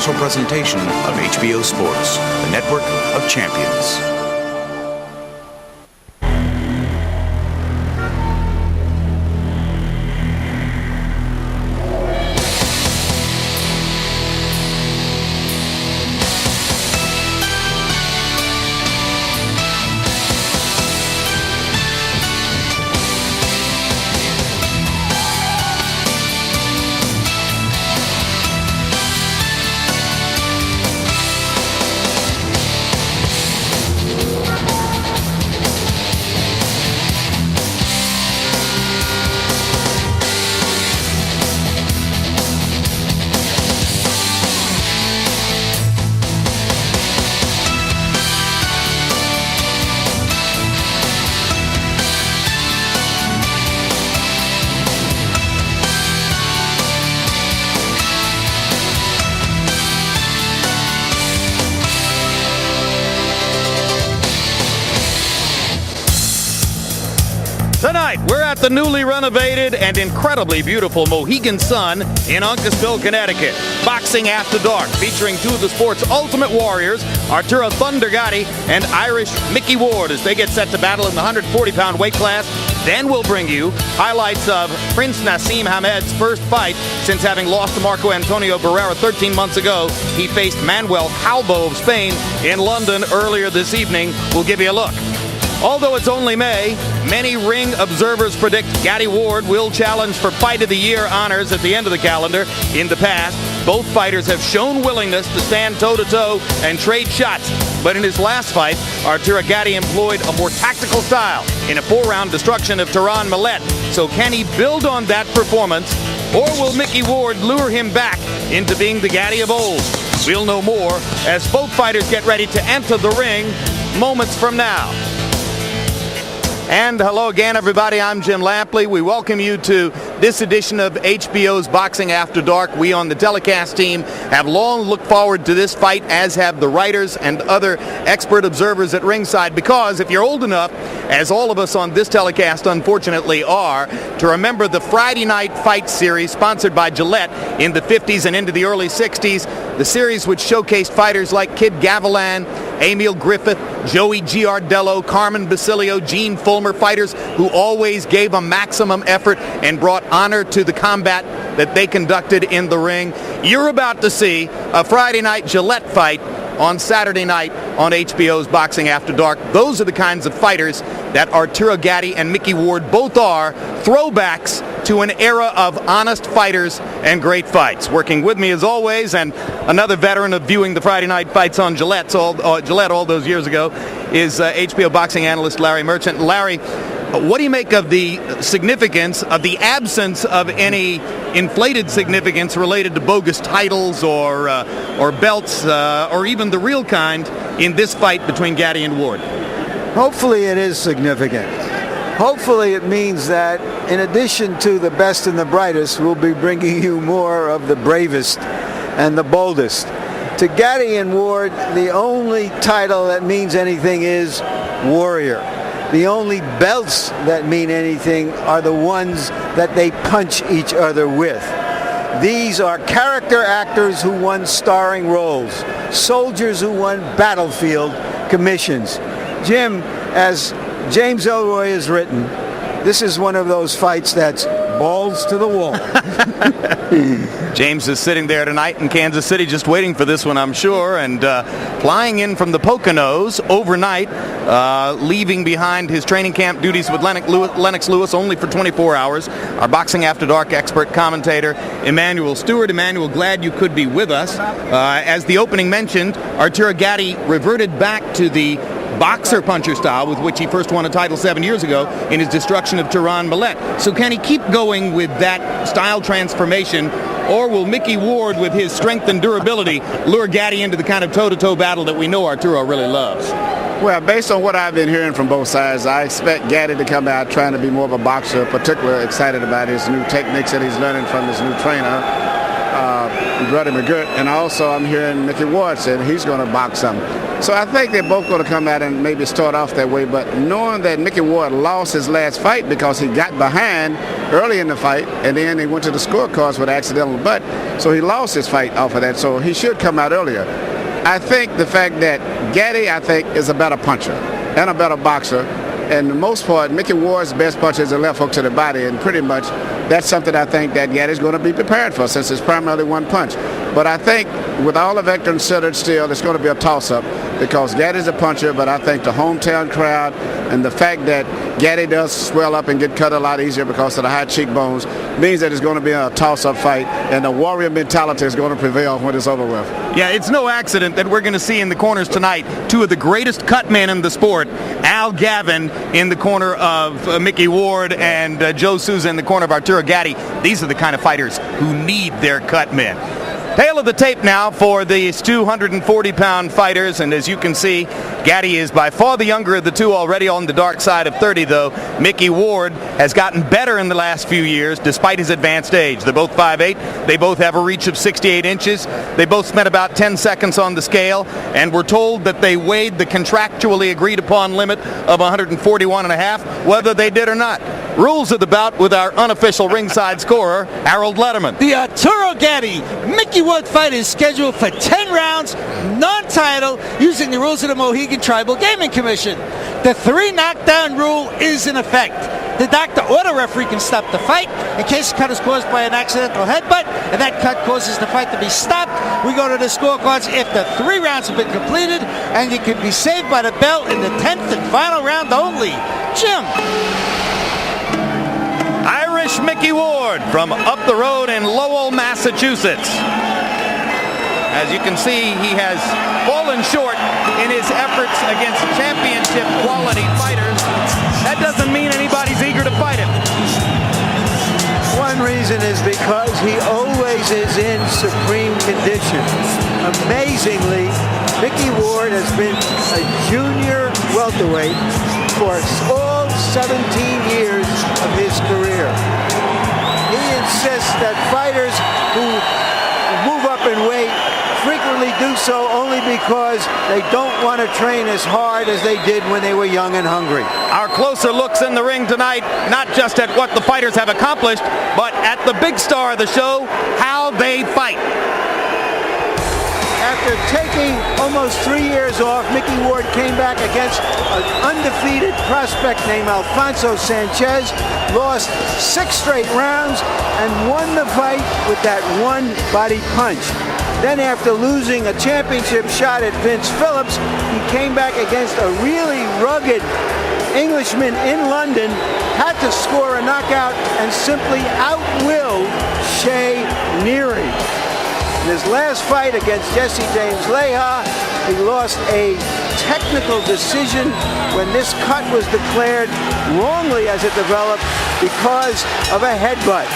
special presentation of HBO Sports, the network of champions. Tonight, we're at the newly renovated and incredibly beautiful Mohegan Sun in Uncasville, Connecticut. Boxing After Dark, featuring two of the sport's ultimate warriors, Arturo Thunder Gatti and Irish Mickey Ward, as they get set to battle in the 140-pound weight class. Then we'll bring you highlights of Prince Nassim Hamed's first fight since having lost to Marco Antonio Barrera 13 months ago. He faced Manuel Halbo of Spain in London earlier this evening. We'll give you a look. Although it's only May, many ring observers predict Gatti Ward will challenge for Fight of the Year honors at the end of the calendar. In the past, both fighters have shown willingness to stand toe-to-toe and trade shots. But in his last fight, Arturo Gatti employed a more tactical style in a 4-round destruction of Tehran Millet. So can he build on that performance, or will Mickey Ward lure him back into being the Gatti of old? We'll know more as both fighters get ready to enter the ring moments from now. And hello again, everybody. I'm Jim Lampley. We welcome you to this edition of HBO's Boxing After Dark. We on the telecast team have long looked forward to this fight, as have the writers and other expert observers at ringside, because if you're old enough, as all of us on this telecast unfortunately are, to remember the Friday Night Fight series sponsored by Gillette in the 50s and into the early 60s, the series which showcased fighters like Kid Gavilan, Emil Griffith, Joey Giardello, Carmen Basilio, Gene Fulmer, fighters who always gave a maximum effort and brought honor to the combat that they conducted in the ring. You're about to see a Friday night Gillette fight on Saturday night on HBO's Boxing After Dark. Those are the kinds of fighters that Arturo Gatti and Mickey Ward both are, throwbacks to an era of honest fighters and great fights. Working with me as always, and another veteran of viewing the Friday night fights on Gillette all those years ago, is HBO boxing analyst Larry Merchant. Larry, what do you make of the significance of the absence of any inflated significance related to bogus titles or belts or even the real kind in this fight between Gatti and Ward? Hopefully it is significant. Hopefully it means that in addition to the best and the brightest, we'll be bringing you more of the bravest and the boldest. To Gatti and Ward, the only title that means anything is warrior. The only belts that mean anything are the ones that they punch each other with. These are character actors who won starring roles, soldiers who won battlefield commissions. Jim, as James Elroy has written, this is one of those fights that's balls to the wall. James is sitting there tonight in Kansas City just waiting for this one, I'm sure, and flying in from the Poconos overnight, leaving behind his training camp duties with Lennox Lewis only for 24 hours. Our Boxing After Dark expert commentator, Emmanuel Stewart. Emmanuel, glad you could be with us. As the opening mentioned, Arturo Gatti reverted back to the boxer puncher style with which he first won a title 7 years ago in his destruction of Tehran Millet. So can he keep going with that style transformation, or will Mickey Ward, with his strength and durability, lure Gatti into the kind of toe-to-toe battle that we know Arturo really loves? Well, based on what I've been hearing from both sides, I expect Gatti to come out trying to be more of a boxer, particularly excited about his new techniques that he's learning from his new trainer, Brother McGirt. And also I'm hearing Mickey Ward said he's going to box some. So I think they're both going to come out and maybe start off that way. But knowing that Mickey Ward lost his last fight because he got behind early in the fight, and then he went to the scorecards with an accidental butt, so he lost his fight off of that. So he should come out earlier. I think the fact that Gatti, I think, is a better puncher and a better boxer. And the most part, Mickey Ward's best punch is a left hook to the body, and pretty much that's something I think that Gatti's going to be prepared for, since it's primarily one punch. But I think with all of that considered still, it's going to be a toss-up because Gatti's a puncher, but I think the hometown crowd and the fact that Gatti does swell up and get cut a lot easier because of the high cheekbones means that it's going to be a toss-up fight, and the warrior mentality is going to prevail when it's over with. Yeah, it's no accident that we're going to see in the corners tonight two of the greatest cut men in the sport, Al Gavin in the corner of Mickey Ward and Joe Souza in the corner of Arturo Gatti. These are the kind of fighters who need their cut men. Tail of the tape now for these 240-pound fighters, and as you can see, Gatti is by far the younger of the two, already on the dark side of 30, though. Mickey Ward has gotten better in the last few years, despite his advanced age. They're both 5'8". They both have a reach of 68 inches. They both spent about 10 seconds on the scale, and we're told that they weighed the contractually agreed-upon limit of 141.5, whether they did or not. Rules of the bout with our unofficial ringside scorer, Harold Letterman. The Arturo Gatti Mickey Ward fight is scheduled for 10 rounds, non-title, using the rules of the Mohegan Tribal Gaming Commission. The 3 knockdown rule is in effect. The doctor or the referee can stop the fight in case the cut is caused by an accidental headbutt, and that cut causes the fight to be stopped. We go to the scorecards after 3 rounds have been completed, and you can be saved by the bell in the 10th and final round only. Jim. Irish Mickey Ward from up the road in Lowell, Massachusetts. As you can see, he has fallen short in his efforts against championship quality fighters. That doesn't mean anybody's eager to fight him. One reason is because he always is in supreme condition. Amazingly, Mickey Ward has been a junior welterweight for all 17 years of his career. He insists that fighters who move up in weight frequently do so only because they don't want to train as hard as they did when they were young and hungry. Our closer looks in the ring tonight, not just at what the fighters have accomplished, but at the big star of the show, how they fight. After taking almost 3 years off, Mickey Ward came back against an undefeated prospect named Alfonso Sanchez, lost 6 straight rounds, and won the fight with that one body punch. Then after losing a championship shot at Vince Phillips, he came back against a really rugged Englishman in London, had to score a knockout, and simply outwilled Shea Neary. In his last fight against Jesse James Leija, he lost a technical decision when this cut was declared wrongly, as it developed, because of a headbutt.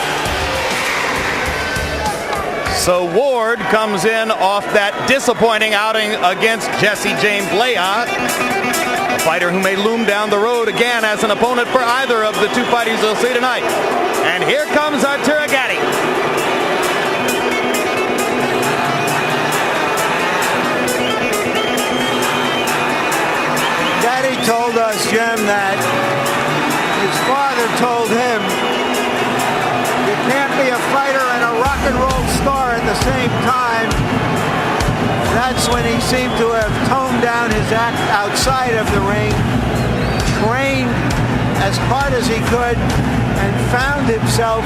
So Ward comes in off that disappointing outing against Jesse James Leija, a fighter who may loom down the road again as an opponent for either of the two fighters you'll see tonight. And here comes Arturo Gatti. Gatti told us, Jim, that his father told him, you can't be a fighter and a rock and roll star at the same time. That's when he seemed to have toned down his act outside of the ring, trained as hard as he could, and found himself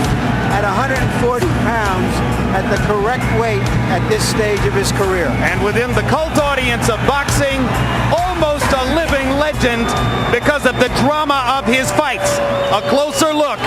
at 140 pounds at the correct weight at this stage of his career. And within the cult audience of boxing, almost a living legend because of the drama of his fights. A closer look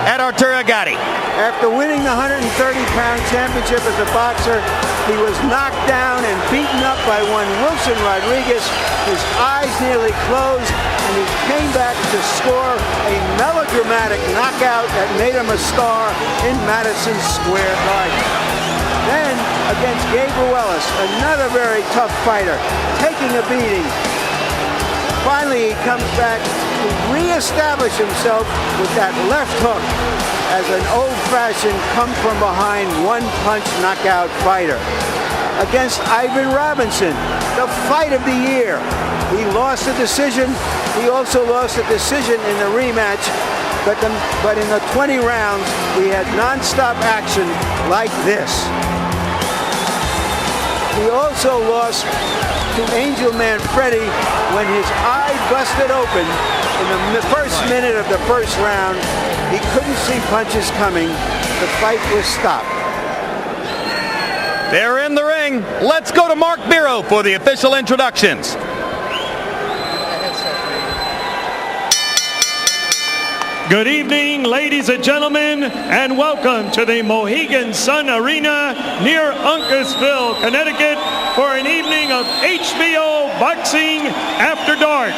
at Arturo Gatti. After winning the 130-pound championship as a boxer, he was knocked down and beaten up by one Wilson Rodriguez. His eyes nearly closed, and he came back to score a melodramatic knockout that made him a star in Madison Square Garden. Then, against Gabe Ruelas, another very tough fighter, taking a beating. Finally, he comes back to reestablish himself with that left hook as an old-fashioned come-from-behind one-punch knockout fighter. Against Ivan Robinson, the fight of the year. He lost the decision. He also lost a decision in the rematch. But in the 20 rounds, we had non-stop action like this. He also lost to Angel Man Freddy when his eye busted open in the first minute of the first round. He couldn't see punches coming. The fight was stopped. They're in the ring. Let's go to Mark Biro for the official introductions. Good evening, ladies and gentlemen, and welcome to the Mohegan Sun Arena near Uncasville, Connecticut, for an evening of HBO Boxing After Dark.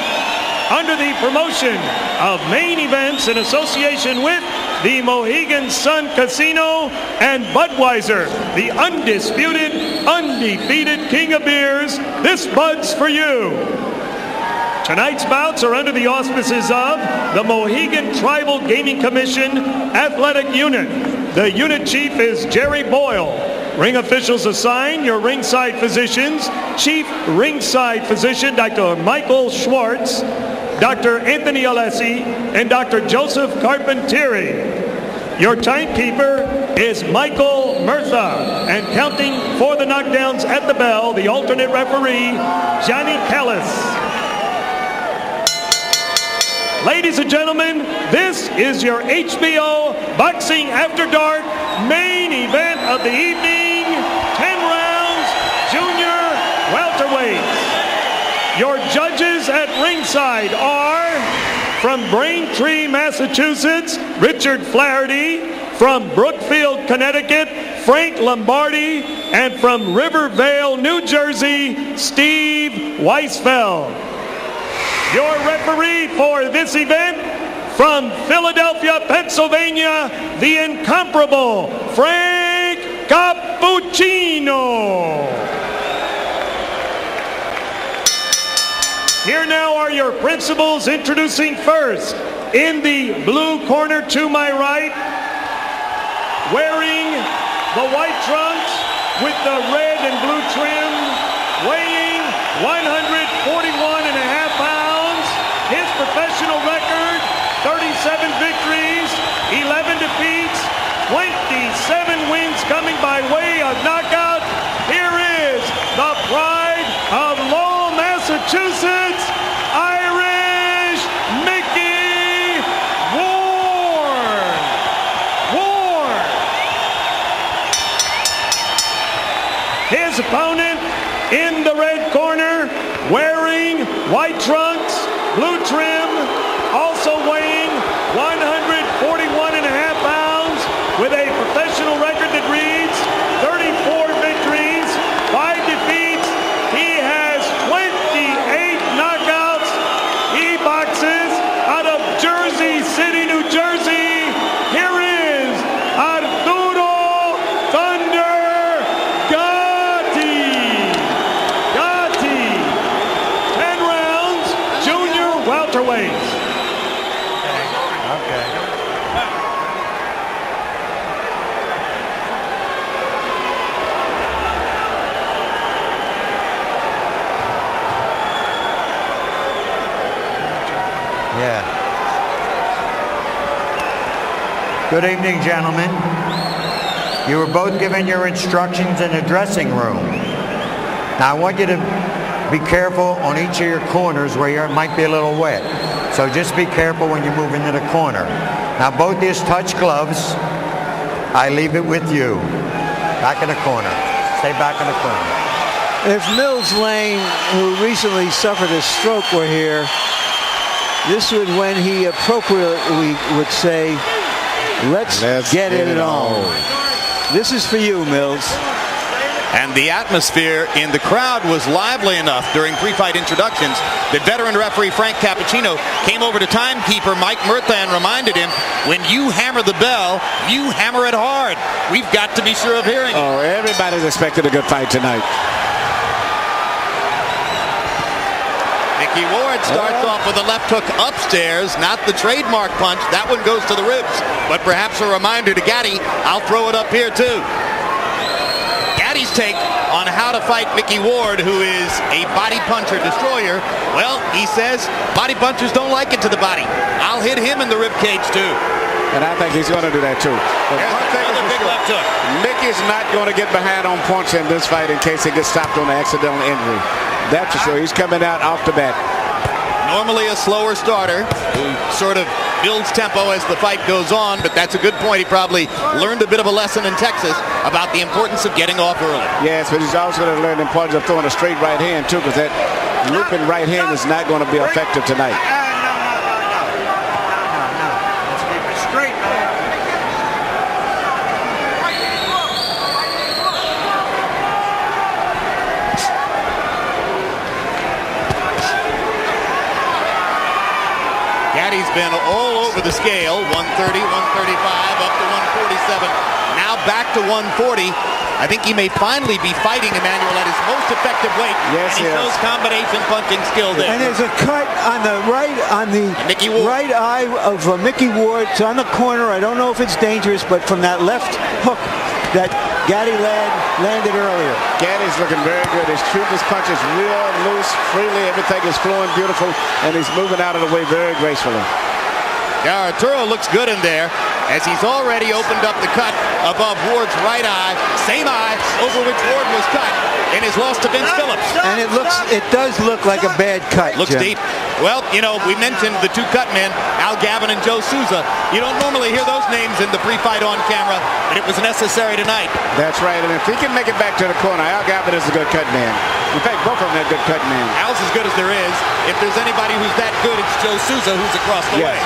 Under the promotion of Main Events in association with the Mohegan Sun Casino and Budweiser, the undisputed, undefeated king of beers, this Bud's for you. Tonight's bouts are under the auspices of the Mohegan Tribal Gaming Commission Athletic Unit. The unit chief is Jerry Boyle. Ring officials assigned your ringside physicians, Chief Ringside Physician Dr. Michael Schwartz, Dr. Anthony Alessi, and Dr. Joseph Carpentieri. Your timekeeper is Michael Murtha, and counting for the knockdowns at the bell, the alternate referee, Johnny Callis. Ladies and gentlemen, this is your HBO Boxing After Dark main event of the evening, 10 rounds, junior welterweights. Your judges at ringside are, from Braintree, Massachusetts, Richard Flaherty, from Brookfield, Connecticut, Frank Lombardi, and from Rivervale, New Jersey, Steve Weisfeld. Your referee for this event, from Philadelphia, Pennsylvania, the incomparable Frank Cappuccino. Here now are your principals, introducing first, in the blue corner to my right, wearing the white trunks with the red and blue trim, weighing 141.5 pounds. His professional record, 37 victories, 11 defeats, 27 wins coming by way of knockout. Here is the pride of Lowell, Massachusetts, Irish Mickey Ward. His opponent in the red corner, wearing white trunks, blue trim, also weighing 141.5 pounds, with a professional record that reads 34 victories, 5 defeats. He has 28 knockouts. He boxes out of Jersey City, New Jersey. Here is Arturo Thunder Gatti. 10 rounds, junior welterweights. Okay. Yeah. Good evening, gentlemen. You were both given your instructions in the dressing room. Now, I want you to be careful on each of your corners where it might be a little wet. So just be careful when you move into the corner. Now, both these touch gloves, I leave it with you. Back in the corner. Stay back in the corner. If Mills Lane, who recently suffered a stroke, were here, this would when he appropriately would say, let's get it on. This is for you, Mills. And the atmosphere in the crowd was lively enough during pre-fight introductions that veteran referee Frank Cappuccino came over to timekeeper Mike Murtha and reminded him, when you hammer the bell, you hammer it hard. We've got to be sure of hearing it. Oh, everybody's expected a good fight tonight. Mickey Ward starts off with a left hook upstairs, not the trademark punch. That one goes to the ribs, but perhaps a reminder to Gatti, I'll throw it up here too. Gatti's take on how to fight Mickey Ward, who is a body puncher destroyer. Well, he says body punchers don't like it to the body. I'll hit him in the rib cage too. And I think he's going to do that too. But one thing is for sure, left hook. Mickey's not going to get behind on points in this fight in case he gets stopped on an accidental injury. That's for sure. He's coming out off the bat. Normally a slower starter who sort of builds tempo as the fight goes on, but that's a good point. He probably learned a bit of a lesson in Texas about the importance of getting off early. Yes, but he's also going to learn the importance of throwing a straight right hand too, because that looping right hand is not going to be effective tonight. Gaddy's been all over the scale, 130, 135, up to 147, now back to 140. I think he may finally be fighting Emmanuel at his most effective weight. Yes, and he shows combination punching skill there. And there's a cut on the right eye of Mickey Ward. It's on the corner. I don't know if it's dangerous, but from that left hook that Gatti landed earlier. Gaddy's looking very good. He's shooting his punches real loose, freely. Everything is flowing beautiful, and he's moving out of the way very gracefully. Yeah, Arturo looks good in there as he's already opened up the cut above Ward's right eye, same eye over which Ward was cut in his loss to Vince Phillips. And it does look like a bad cut. Looks Jim. deep. Well, you know, we mentioned the two cut men, Al Gavin and Joe Souza. You don't normally hear those names in the pre-fight on camera, but it was necessary tonight. That's right, and if he can make it back to the corner, Al Gavin is a good cut man. In fact, both of them are good cut men. Al's as good as there is. If there's anybody who's that good, it's Joe Souza, who's across the way.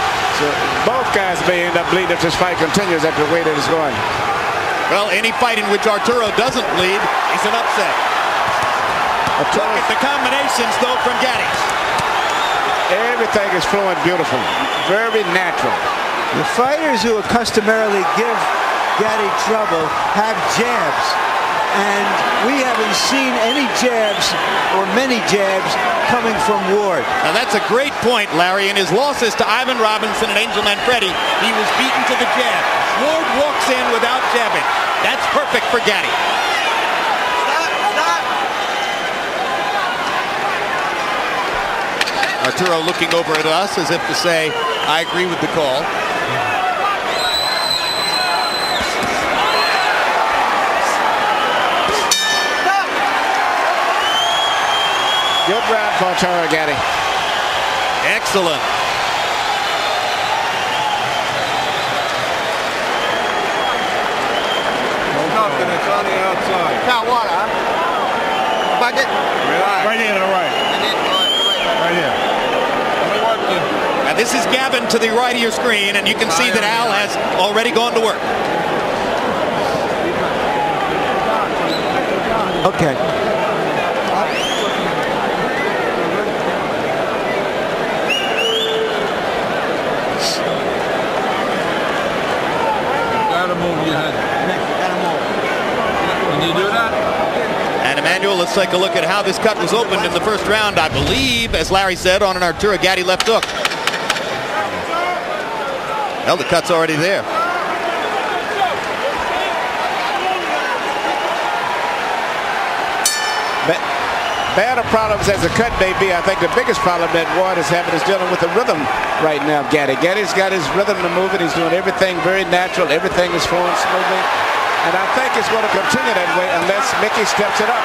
So both guys may end up bleeding if this fight continues at the way that it's going. Well, any fight in which Arturo doesn't bleed is an upset. Look at the combinations, though, from Gatti. Everything is flowing beautiful, very natural. The fighters who customarily give Gatti trouble have jabs, and we haven't seen any jabs or many jabs coming from Ward. Now that's a great point, Larry. In his losses to Ivan Robinson and Angel Manfredi, he was beaten to the jab. Ward walks in without jabbing. That's perfect for Gatti. Arturo looking over at us as if to say, I agree with the call. Good round for Arturo Gatti. Excellent. It's on the outside. Now what, huh? Bucket? Right here to the right. Right here. Now this is Gavin to the right of your screen, and you can see that Al has already gone to work. Okay. Gotta move your head. Can you do that? And Emmanuel, let's take a look at how this cut was opened in the first round. I believe, as Larry said, on an Arturo Gatti left hook. Well, the cut's already there. Bad of problems as a cut may be, I think the biggest problem that Ward is having is dealing with the rhythm right now. Gatti's got his rhythm to move it. He's doing everything very natural. Everything is flowing smoothly. And I think it's going to continue that way unless Mickey steps it up.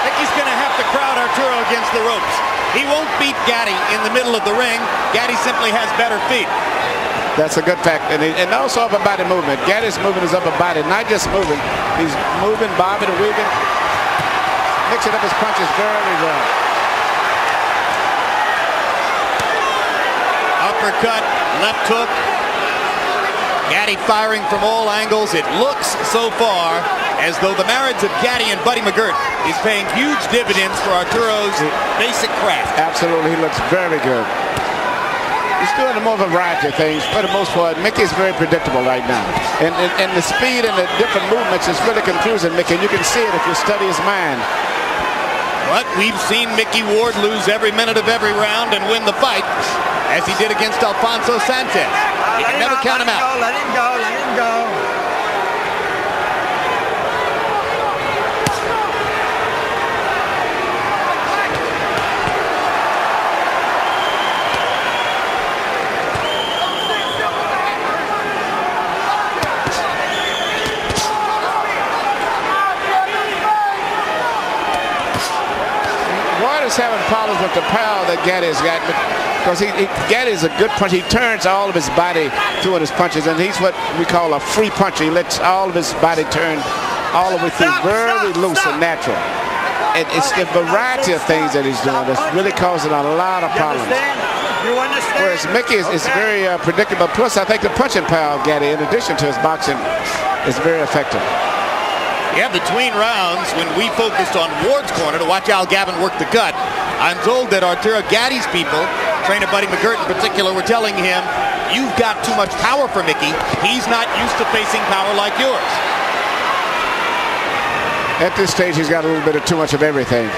Mickey's going to have to crowd Arturo against the ropes. He won't beat Gatti in the middle of the ring. Gatti simply has better feet. That's a good fact. And also upper body movement. Gatti's moving his upper body, not just moving. He's moving, bobbing, and weaving. Mixing up his punches very well. Uppercut, left hook. Gatti firing from all angles. It looks so far as though the marriage of Gatti and Buddy McGirt is paying huge dividends for Arturo's basic craft. Absolutely, he looks very good. He's doing more of a variety of things. For the most part, Mickey's very predictable right now. And the speed and the different movements is really confusing Mickey. And you can see it if you study his mind. But we've seen Mickey Ward lose every minute of every round and win the fight, as he did against Alfonso Sanchez. You can never count him out. Let him go, let him go. problems with the power that Gatti's got, because Gatti's a good puncher. He turns all of his body through in his punches, and he's what we call a free puncher. He lets all of his body turn all the way through, very loose and natural. And it's the variety of things that he's doing that's really causing a lot of problems. You understand? Whereas Mickey is very predictable. Plus, I think the punching power of Gatti, in addition to his boxing, is very effective. Yeah, between rounds, when we focused on Ward's corner to watch Al Gavin work the gut, I'm told that Arturo Gatti's people, trainer Buddy McGirt in particular, were telling him, you've got too much power for Mickey. He's not used to facing power like yours. At this stage, he's got a little bit of too much of everything.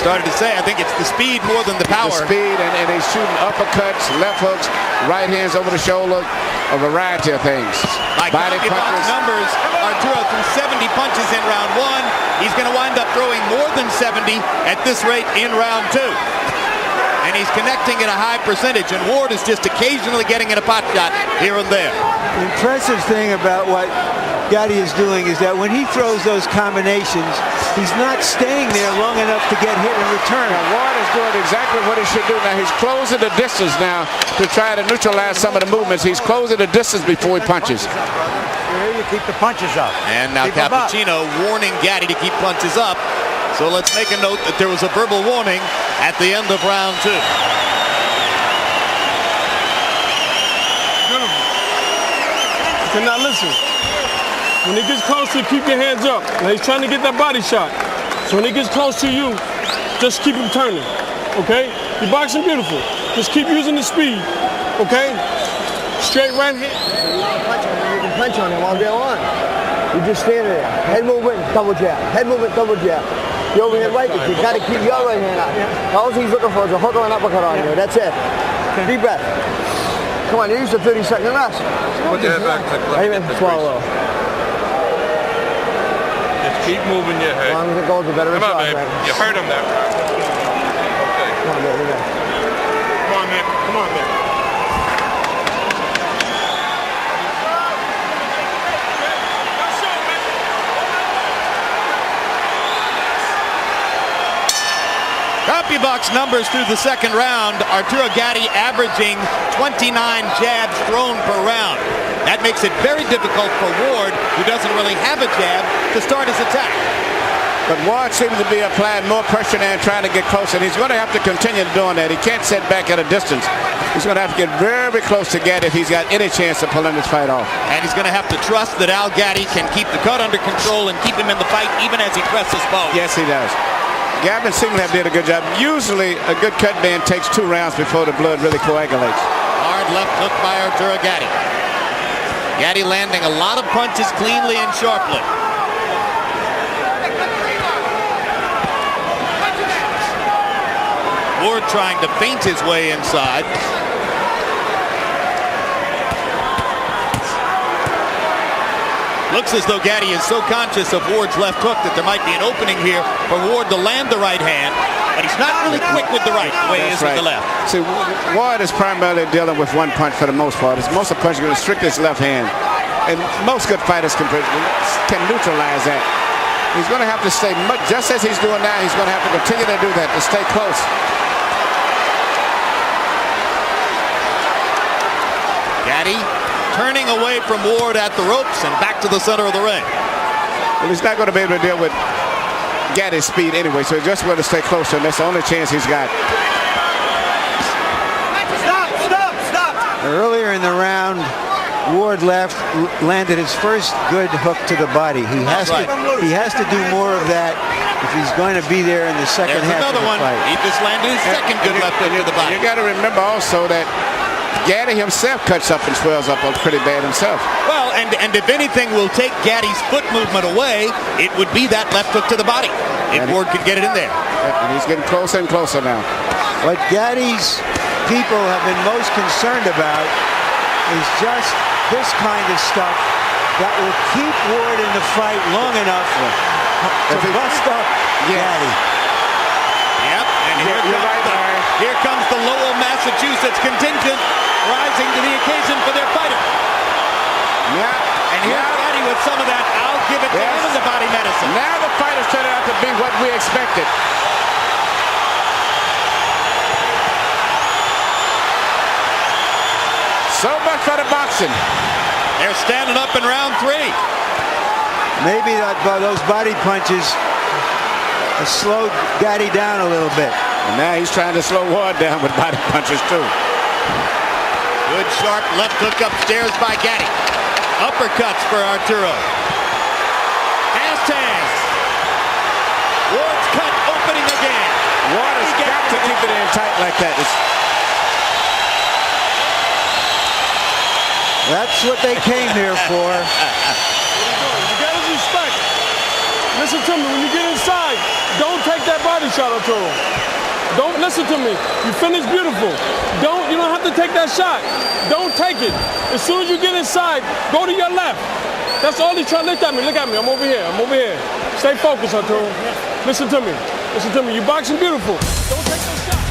Started to say, I think it's the speed more than the power. The speed, and he's shooting uppercuts, left hooks, right hands over the shoulder, a variety of things. By Body punches. numbers, Arturo threw 70 punches in round 1. He's going to wind up throwing more than 70 at this rate in round 2. And he's connecting at a high percentage, and Ward is just occasionally getting in a pot shot here and there. The impressive thing about what Gatti is doing is that when he throws those combinations, he's not staying there long enough to get hit in return. Now, Ward is doing exactly what he should do. Now, he's closing the distance now to try to neutralize some of the movements. He's closing the distance before he punches. Here you keep the punches up. And now Cappuccino warning Gatti to keep punches up. So let's make a note that there was a verbal warning at the end of round 2. Okay, now listen. When he gets close to you, keep your hands up. Now he's trying to get that body shot. So when he gets close to you, just keep him turning. Okay? You're boxing beautiful. Just keep using the speed. Okay? Straight right hand. You can punch on him all day long. You just stand there. Head movement, double jab. Head movement, double jab. You overhand right, you got to keep your right hand out. All he's looking for is a hook or an uppercut on you. That's it. Deep breath. Come on, use the 30-second rest. Put your head back. Amen. Swallow. Just keep moving your head. As long as it goes, the better Come on, shot, baby. man. You hurt him there. Okay. Come on, baby. Come on, man. Come on, man. CompuBox numbers through the second round. Arturo Gatti averaging 29 jabs thrown per round. That makes it very difficult for Ward, who doesn't really have a jab, to start his attack. But Ward seems to be applying more pressure and trying to get closer, and he's going to have to continue doing that. He can't sit back at a distance. He's going to have to get very close to Gatti if he's got any chance of pulling this fight off. And he's going to have to trust that Al Gatti can keep the cut under control and keep him in the fight even as he presses forward. Yes, he does. Gavin seems to have did a good job. Usually, a good cut man takes 2 rounds before the blood really coagulates. Hard left hook by Arturo Gatti. Gatti landing a lot of punches cleanly and sharply. Ward trying to feint his way inside. Looks as though Gatti is so conscious of Ward's left hook that there might be an opening here for Ward to land the right hand, but he's not really quick with the right the way he is with the left. See, Ward is primarily dealing with one punch for the most part. Most of the punches are going to restrict his left hand, and most good fighters can neutralize that. He's going to have to stay, just as he's doing now, he's going to have to continue to do that, to stay close. Gatti turning away from Ward at the ropes and back to the center of the ring. Well, he's not going to be able to deal with Gatti's speed anyway, so he just want to stay closer, and that's the only chance he's got. Stop! Earlier in the round, Ward landed his first good hook to the body. He has to do more of that if he's going to be there in the second half of the fight. He just landed his second good left hook to the body. You got to remember also that Gatti himself cuts up and swells up pretty bad himself. Well, and if anything will take Gatti's foot movement away, it would be that left hook to the body. If Ward could get it in there. And he's getting closer and closer now. What Gatti's people have been most concerned about is just this kind of stuff that will keep Ward in the fight long enough to bust up Gatti. Yep, and here comes the Lowell, Massachusetts contingent rising to the occasion for their fighter. Yeah. And here's Gatti with some of that, I'll give it to him in the body medicine. Now the fight is turning out to be what we expected. So much for the boxing. They're standing up in round 3. Maybe those body punches slowed Gatti down a little bit. And now he's trying to slow Ward down with body punches too. Good sharp left hook upstairs by Gatti. Uppercuts for Arturo. Fast hands. Ward's cut opening again. Ward has got to keep it in tight like that. That's what they came here for. You got to respect. Listen to me. When you get inside, don't take that body shot, Arturo. Don't listen to me. You finished beautiful. You don't have to take that shot. Don't take it. As soon as you get inside, go to your left. That's all he's trying to look at me. Look at me. I'm over here. I'm over here. Stay focused, Arturo. Listen to me. Listen to me. You're boxing beautiful. Don't take those shots.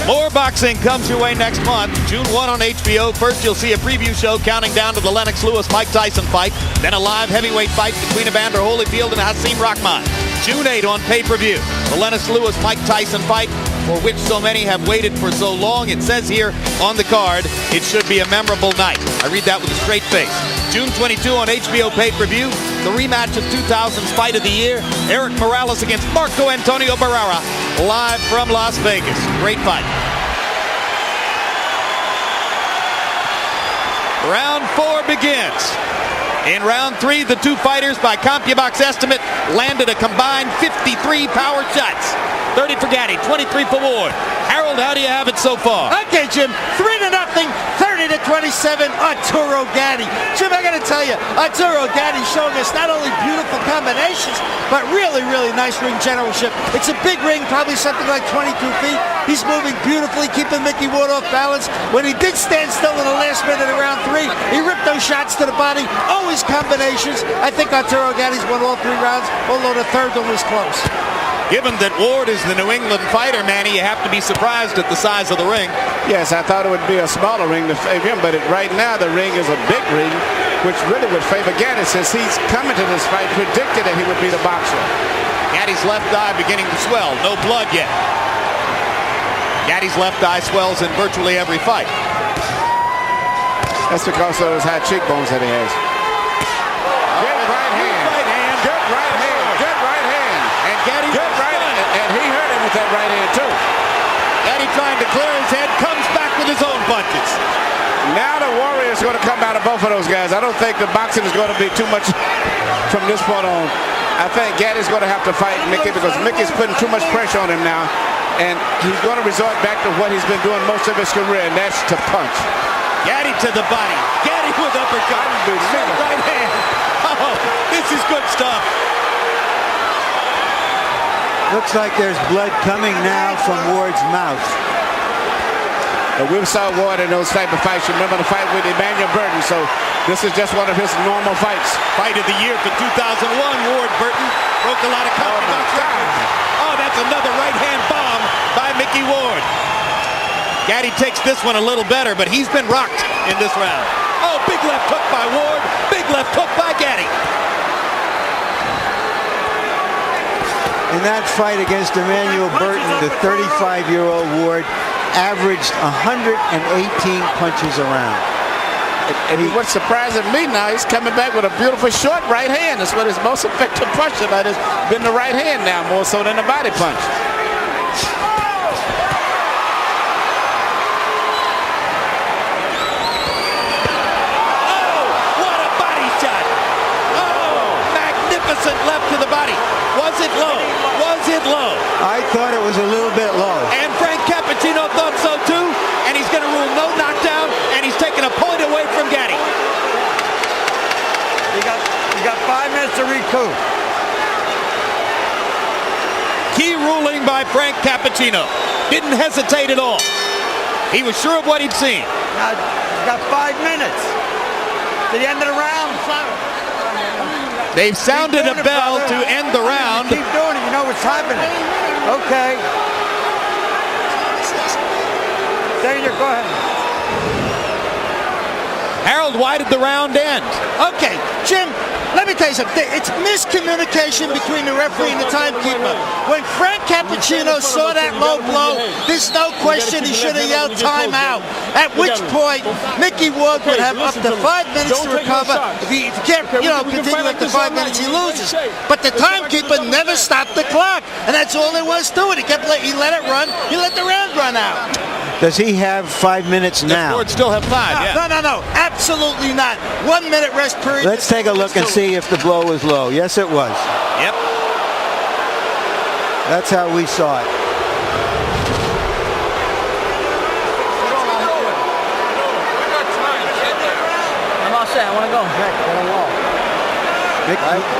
More boxing comes your way next month, June 1 on HBO. First, you'll see a preview show counting down to the Lennox Lewis-Mike Tyson fight. Then a live heavyweight fight between Evander Holyfield and Hasim Rahman. June 8 on pay-per-view. The Lennox Lewis-Mike Tyson fight, for which so many have waited for so long. It says here on the card, it should be a memorable night. I read that with a straight face. June 22 on HBO pay-per-view, the rematch of 2000's Fight of the Year, Eric Morales against Marco Antonio Barrera, live from Las Vegas. Great fight. Round 4 begins. In round 3, the two fighters, by CompuBox estimate, landed a combined 53 power shots. 30 for Gatti, 23 for Ward. Harold, how do you have it so far? Okay, Jim, 3-0, 30-27, Arturo Gatti. Jim, I got to tell you, Arturo Gatti showing us not only beautiful combinations, but really, really nice ring generalship. It's a big ring, probably something like 22 feet. He's moving beautifully, keeping Mickey Ward off balance. When he did stand still in the last minute of round 3, he ripped those shots to the body, always combinations. I think Arturo Gatti's won all 3 rounds, although the third one was close. Given that Ward is the New England fighter, Manny, you have to be surprised at the size of the ring. Yes, I thought it would be a smaller ring to favor him, but right now the ring is a big ring, which really would favor Gatti, since he's coming to this fight predicted that he would be the boxer. Gatti's left eye beginning to swell. No blood yet. Gatti's left eye swells in virtually every fight. That's because of those high cheekbones that he has. Good right hand. Good right hand. Good right hand. And Gatti, good right hand. And he hurt him with that right hand too. Gatti trying to clear his head, comes back with his own punches. Now the Warrior is going to come out of both of those guys. I don't think the boxing is going to be too much from this point on. I think Gatti's going to have to fight Mickey, because Mickey's putting too much pressure on him now. And he's going to resort back to what he's been doing most of his career, and that's to punch. Gatti to the body. Gatti with uppercut. Right hand. Oh, this is good stuff. Looks like there's blood coming now from Ward's mouth. We saw Ward in those type of fights. You remember the fight with Emmanuel Burton, so this is just one of his normal fights. Fight of the year for 2001, Ward Burton broke a lot of records. Oh, that's another right-hand bomb by Mickey Ward. Gatti takes this one a little better, but he's been rocked in this round. Oh, big left hook by Ward, big left hook by Gatti. In that fight against Emmanuel Burton, the 35-year-old Ward averaged 118 punches around. And what's surprising me now, he's coming back with a beautiful short right hand. That's what his most effective punch tonight has been, the right hand now, more so than the body punch. Oh, what a body shot. Oh, magnificent left to the body. Was it low? Was it low? I thought it was a little bit low. And Frank Cappuccino thought so too, and he's going to rule no knockdown, and he's taking a point away from Gatti. You got 5 minutes to recoup. Key ruling by Frank Cappuccino. Didn't hesitate at all. He was sure of what he'd seen. Now, you got 5 minutes to the end of the round. They've sounded a bell to end the round. Keep doing it. You know what's happening. Okay. Daniel, go ahead. Harold, why did the round end? Okay, Jim, let me tell you something. It's miscommunication between the referee and the timekeeper. When Frank Cappuccino saw that low blow, this is no question he should have yelled timeout. At which point, Mickey Ward would have up to 5 minutes to recover. If he can't, continue up to 5 minutes, he loses. But the timekeeper never stopped the clock, and that's all there was to it. He let it run. He let the round run out. Does he have 5 minutes now? Ward still have 5. No, absolutely not. 1 minute rest period. Let's take a look and see if the blow was low. Yes, it was. Yep. That's how we saw it. I'm all set. I want to go.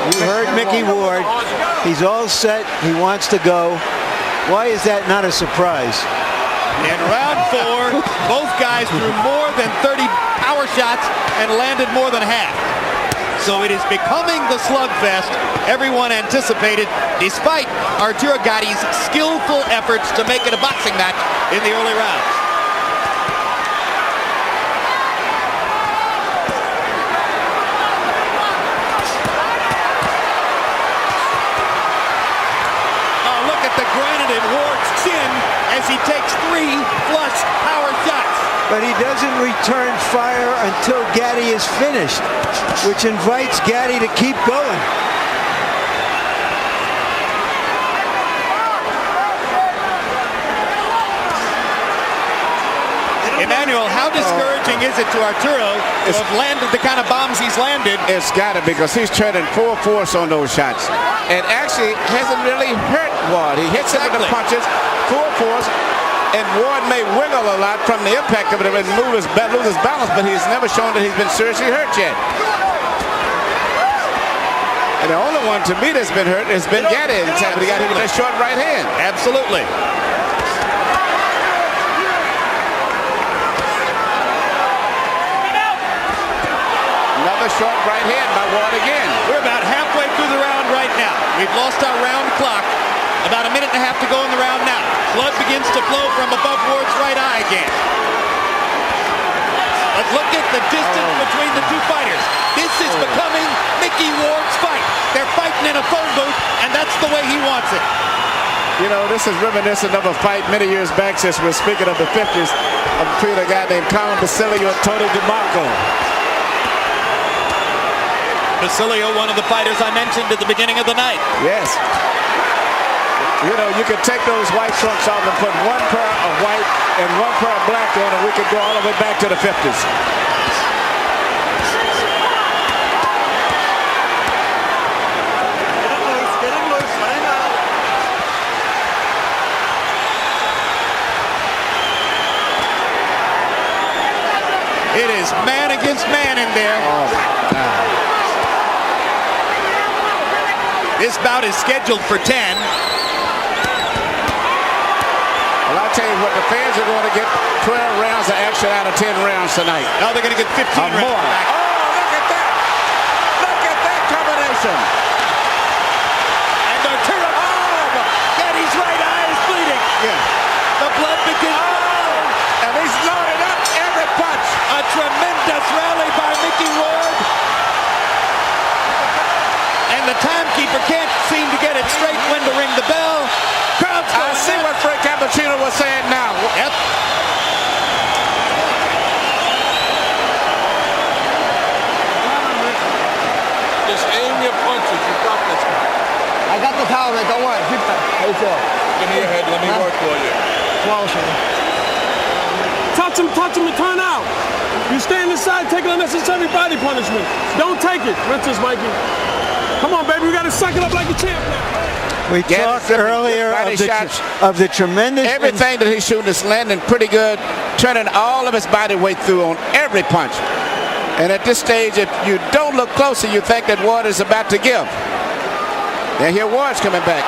You heard Mickey Ward. He's all set. He wants to go. Why is that not a surprise? In round 4, both guys threw more than 30 power shots and landed more than half. So it is becoming the slugfest everyone anticipated, despite Arturo Gatti's skillful efforts to make it a boxing match in the early rounds. Oh, look at the granite in Ward's chin as he takes 3 flush power shots. But he doesn't return fire until Gatti is finished, which invites Gatti to keep going. Emmanuel, how discouraging is it to Arturo to have landed the kind of bombs he's landed? It's got to, because he's turning full force on those shots. And actually hasn't really hurt Ward. He hits him with the punches, full force, and Ward may wiggle a lot from the impact of it and lose his balance, but he's never shown that he's been seriously hurt yet. And the only one to me that's been hurt has been Gatti. He got him with that short right hand. Absolutely. Another short right hand by Ward again. We're about halfway through the round right now. We've lost our round clock. About a minute and a half to go in the round now. Blood begins to flow from above Ward's right eye again. But look at the distance between the two fighters. This is becoming Mickey Ward's fight. They're fighting in a phone booth, and that's the way he wants it. You know, this is reminiscent of a fight many years back, since we're speaking of the 50s, between a guy named Colin Basilio and Tony DeMarco. Basilio, one of the fighters I mentioned at the beginning of the night. Yes. You know, you could take those white trunks off and put one pair of white and one pair of black on, and we could go all the way back to the 50s. It is man against man in there. Oh, my God. This bout is scheduled for 10. Well, I'll tell you what, the fans are going to get 12 rounds of action out of 10 rounds tonight. Now they're going to get 15 rounds. More. Oh, look at that. Look at that combination. And Arturo, Gatti's right eye is bleeding. Yeah. The blood begins to flow. And he's loaded up every punch. A tremendous rally by Mickey Ward. And the timekeeper can't seem to get it straight when to ring the bell. Crowd's going I see what Frank Cappuccino was saying now. Yep. Just aim your punches. You got this. I got the power, man. Don't worry. Keep that. Hey, Joe. Give me your head. Let me work for you. Swallow me. Touch him and turn out. You stand inside, take unnecessary body punishment. Don't take it. Princess Mikey. Come on, baby. We got to suck it up like a champ now. We talked earlier of the tremendous... Everything that he's shooting is landing pretty good, turning all of his body weight through on every punch. And at this stage, if you don't look closer, you think that Ward is about to give. And here Ward's coming back.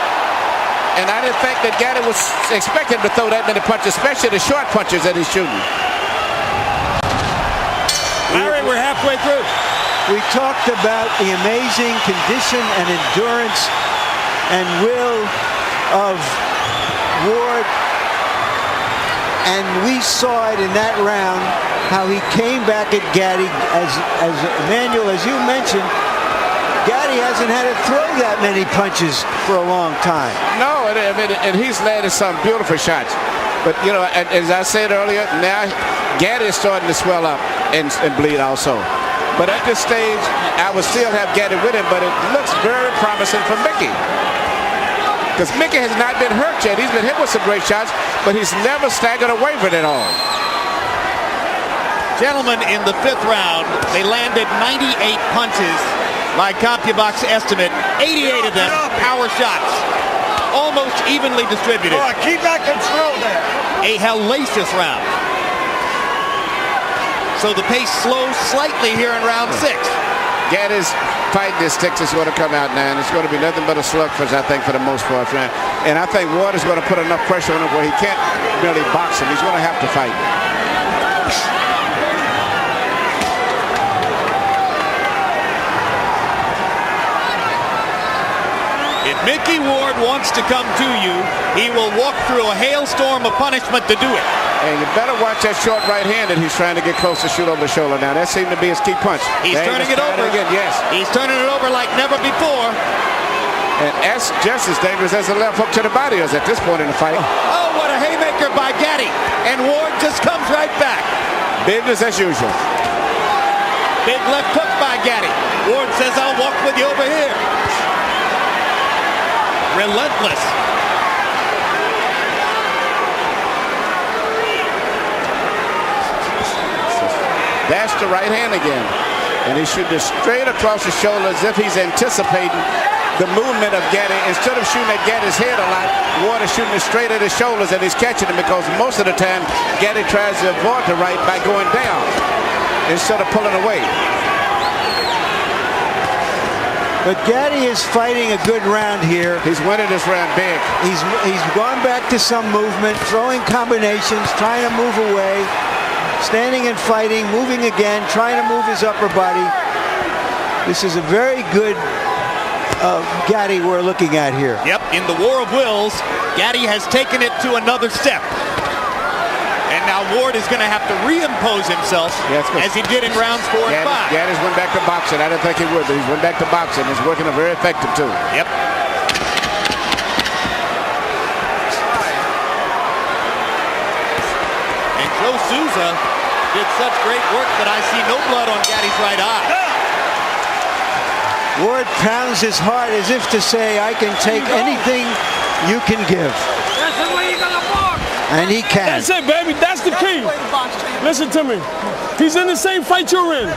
And I didn't think that Gatti was expecting to throw that many punches, especially the short punches that he's shooting. Larry, we're halfway through. We talked about the amazing condition and endurance and will of Ward, and we saw it in that round, how he came back at Gatti. As Emmanuel, as you mentioned, Gatti hasn't had to throw that many punches for a long time. No, and he's landed some beautiful shots. But, you know, as I said earlier, now Gatti is starting to swell up and bleed also. But at this stage, I would still have Gatti with him, but it looks very promising for Mickey. Because Mickey has not been hurt yet. He's been hit with some great shots, but he's never staggered or wavered at all. Gentlemen, in the 5th round, they landed 98 punches. By CompuBox estimate, 88 of them power shots. Almost evenly distributed. All right, keep that control there. A hellacious round. So the pace slows slightly here in round 6. Gatti's fighting his sticks is going to come out now, and it's going to be nothing but a slugfest, I think, for the most part. And I think Ward is going to put enough pressure on him where he can't really box him. He's going to have to fight. If Mickey Ward wants to come to you, he will walk through a hailstorm of punishment to do it. And you better watch that short right hand that he's trying to get close to shoot over the shoulder. Now, that seemed to be his key punch. He's turning it over. Again, yes. He's turning it over like never before. And that's just as dangerous as the left hook to the body is at this point in the fight. Oh, what a haymaker by Gatti. And Ward just comes right back. Business as usual. Big left hook by Gatti. Ward says, I'll walk with you over here. Relentless. That's the right hand again. And he shooting it straight across the shoulder as if he's anticipating the movement of Gatti. Instead of shooting at Gatti's head a lot, Ward is shooting it straight at his shoulders, and he's catching him because most of the time Gatti tries to avoid the right by going down instead of pulling away. But Gatti is fighting a good round here. He's winning this round big. He's gone back to some movement, throwing combinations, trying to move away, standing and fighting, moving again, trying to move his upper body. This is a very good Gatti we're looking at here. Yep, in the war of wills, Gatti has taken it to another step. And now Ward is going to have to reimpose himself as he did in rounds 4 and 5. Gatti's went back to boxing. I didn't think he would, but he's went back to boxing. He's working very effective too. Yep. And Joe Souza did such great work that I see no blood on Gatti's right eye. Ward pounds his heart as if to say, I can take anything you can give. That's the way you're going to box. And he can. That's it, baby. That's the key. Listen to me. He's in the same fight you're in.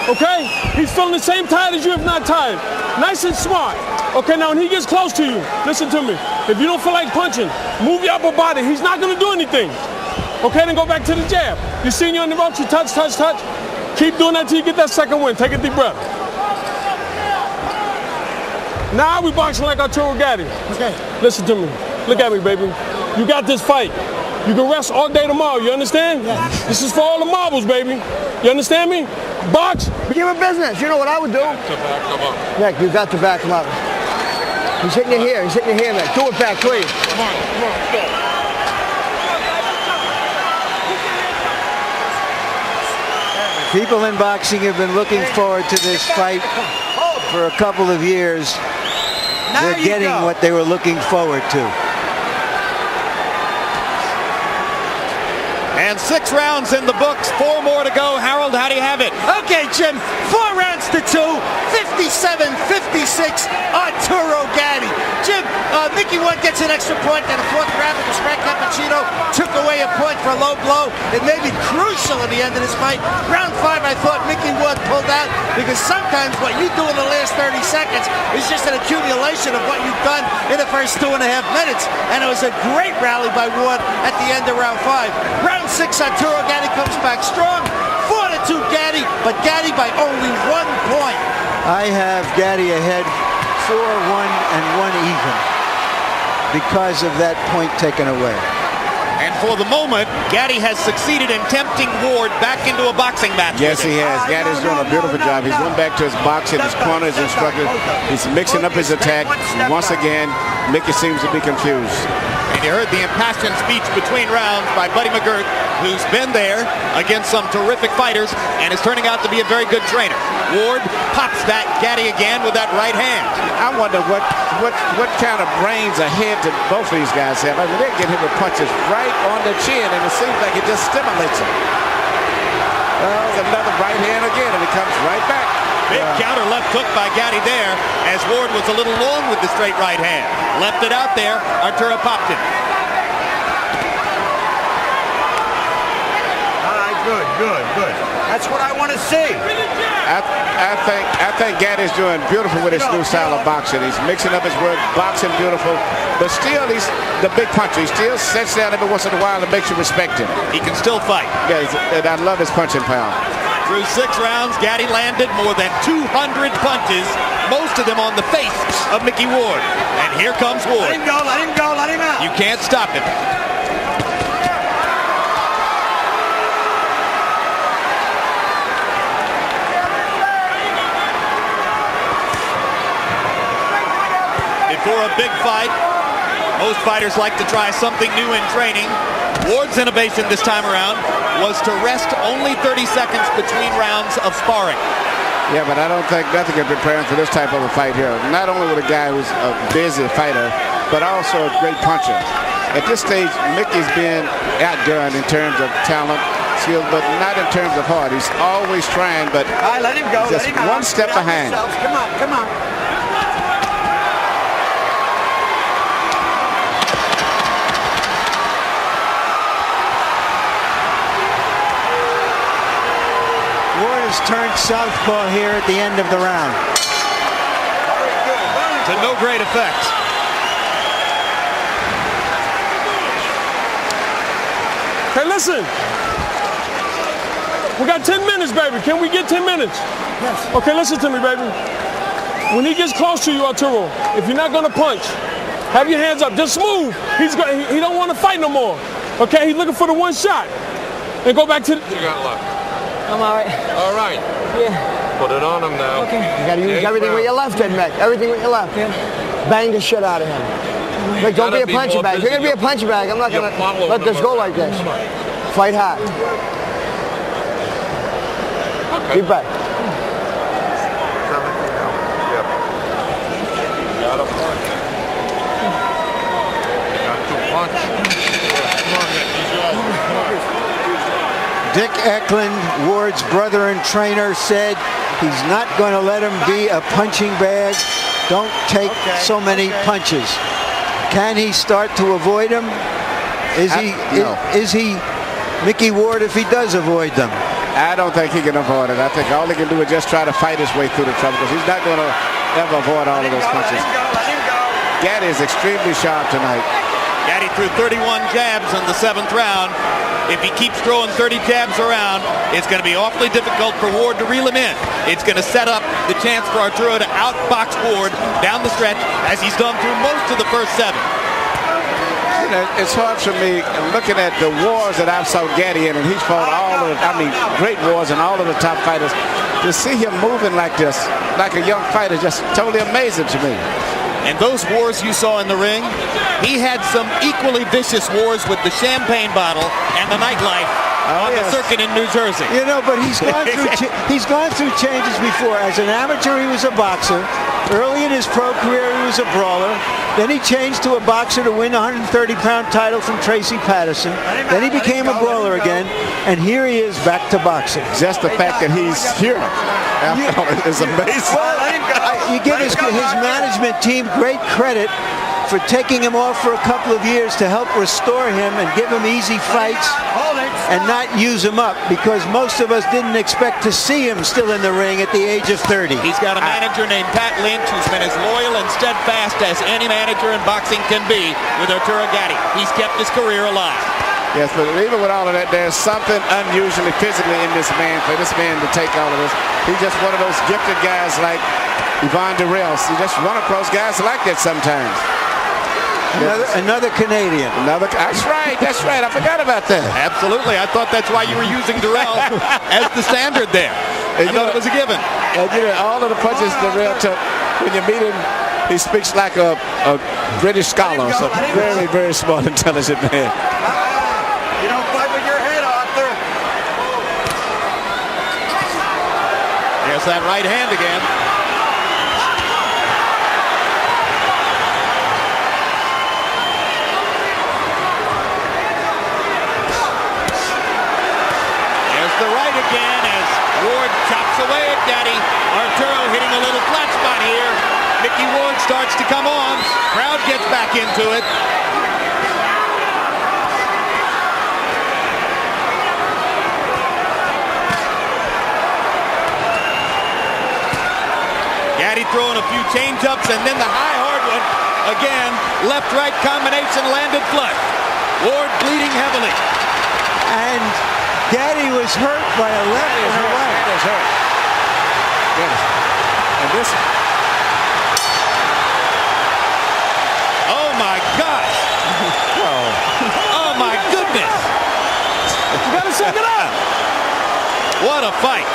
Okay? He's feeling the same tired as you, if not tired. Nice and smart. Okay, now when he gets close to you, listen to me. If you don't feel like punching, move your upper body. He's not going to do anything. Okay, then go back to the jab. You seen you on the ropes, you touch, touch, touch. Keep doing that till you get that second win. Take a deep breath. Now we boxing like Arturo Gatti. Okay. Listen to me. Look at me, baby. You got this fight. You can rest all day tomorrow, you understand? Yes. This is for all the marbles, baby. You understand me? Box. Give him business. You know what I would do? Nick, you got to back him up. He's hitting you here. He's hitting you here, Nick. Do it back, please. Come on, go. People in boxing have been looking forward to this fight for a couple of years. They're getting what they were looking forward to. And 6 rounds in the books, 4 more to go. Harold, how do you have it? Okay, Jim, 4 rounds to 2, 57-56, Arturo Gatti. Jim, Mickey Ward gets an extra point in the 4th round because Frank Cappuccino took away a point for a low blow. It may be crucial at the end of this fight. Round 5, I thought Mickey Ward pulled out because sometimes what you do in the last 30 seconds is just an accumulation of what you've done in the first 2.5 minutes. And it was a great rally by Ward at the end of round 5. Round 6, Arturo Gatti comes back strong. 4-2 Gatti, but Gatti by only 1 point. I have Gatti ahead 4-1 and 1 even because of that point taken away. And for the moment, Gatti has succeeded in tempting Ward back into a boxing match. Yes, he has. Gatti's doing a beautiful job. He's going back to his boxing, his corner, his instructor. He's mixing up his attack. Once again, Mickey seems to be confused. And you heard the impassioned speech between rounds by Buddy McGirt, who's been there against some terrific fighters and is turning out to be a very good trainer. Ward pops that Gatti again with that right hand. I wonder what kind of brains ahead to both of these guys have. I mean, they get hit with punches right on the chin, and it seems like it just stimulates them. There's another right hand again, and it comes right back. Big counter left hook by Gatti there, as Ward was a little long with the straight right hand. Left it out there. Arturo popped it. All right, good. That's what I want to see. I think Gatti's doing beautiful with his new style of boxing. He's mixing up his work, boxing beautiful, but still he's the big puncher. He still sits down every once in a while and makes you respect him. He can still fight. Yeah, and I love his punching power. Through 6 rounds, Gatti landed more than 200 punches, most of them on the face of Mickey Ward. And here comes Ward. Let him go, let him out. You can't stop him. Before a big fight, most fighters like to try something new in training. Ward's innovation this time around was to rest only 30 seconds between rounds of sparring. Yeah, but I don't think nothing can prepare him for this type of a fight here. Not only with a guy who's a busy fighter, but also a great puncher. At this stage, Mickey's been outdone in terms of talent, skill, but not in terms of heart. He's always trying, but all right, let him go. Just one step behind. Come on. Turned southpaw here at the end of the round. To no great effect. Hey, listen. We got 10 minutes, baby. Can we get 10 minutes? Yes. Okay, listen to me, baby. When he gets close to you, Arturo, if you're not going to punch, have your hands up. Just move. He don't want to fight no more. Okay, he's looking for the one shot. And go back to the... You got luck. I'm all right. All right. Yeah. Put it on him now. Okay. You got to use everything with your left, then, Mick. Everything with your left. Yeah. Bang the shit out of him. Mick, don't be a punching bag. If you're going to be a punching bag, I'm not going to let this go like this. Fight hard. Okay. Deep breath. Yep. Got a punch. Got to punch. Dick Eklund, Ward's brother and trainer, said he's not going to let him be a punching bag. Don't take so many punches. Can he start to avoid them? Is he Mickey Ward if he does avoid them? I don't think he can avoid it. I think all he can do is just try to fight his way through the trouble, because he's not going to ever avoid all of those punches. Let him go. Gatti is extremely sharp tonight. Gatti threw 31 jabs in the 7th round. If he keeps throwing 30 jabs around, it's going to be awfully difficult for Ward to reel him in. It's going to set up the chance for Arturo to outbox Ward down the stretch, as he's done through most of the first 7. You know, it's hard for me looking at the wars that I've saw Gatti in, and he's fought great wars and all of the top fighters. To see him moving like this, like a young fighter, just totally amazing to me. And those wars you saw in the ring, he had some equally vicious wars with the champagne bottle and the nightlife on the circuit in New Jersey. You know, but he's gone through changes before. As an amateur, he was a boxer. Early in his pro career, he was a brawler. Then he changed to a boxer to win a 130-pound title from Tracy Patterson. Then he became a brawler again, and here he is back to boxing. Just the fact that he's here is amazing. Well, you give his management team great credit for taking him off for a couple of years to help restore him and give him easy fights and not use him up, because most of us didn't expect to see him still in the ring at the age of 30. He's got a manager named Pat Lynch who's been as loyal and steadfast as any manager in boxing can be with Arturo Gatti. He's kept his career alive. Yes, but even with all of that, there's something unusually physically in this man, for this man to take all of this. He's just one of those gifted guys like Yvonne Durrell. You just run across guys like that sometimes. Another Canadian. That's right. I forgot about that. Absolutely. I thought that's why you were using Durrell as the standard there. I thought it was a given. And you know, all of the punches Durrell took, when you meet him He speaks like a British scholar, so very, very smart, intelligent man. You don't fight with your head, Arthur. There's that right hand again. There's the right again as Ward chops away at Gatti. Arturo hitting a little flat spot here. Mickey Ward starts to come on. Crowd gets back into it. Gatti throwing a few change-ups, and then the high hard one. Again, left-right combination landed flush. Ward bleeding heavily. And Gatti was hurt by a left and a right. That is hurt. Yes. And this. Oh my gosh! Oh my goodness! You gotta shake it up. What a fight!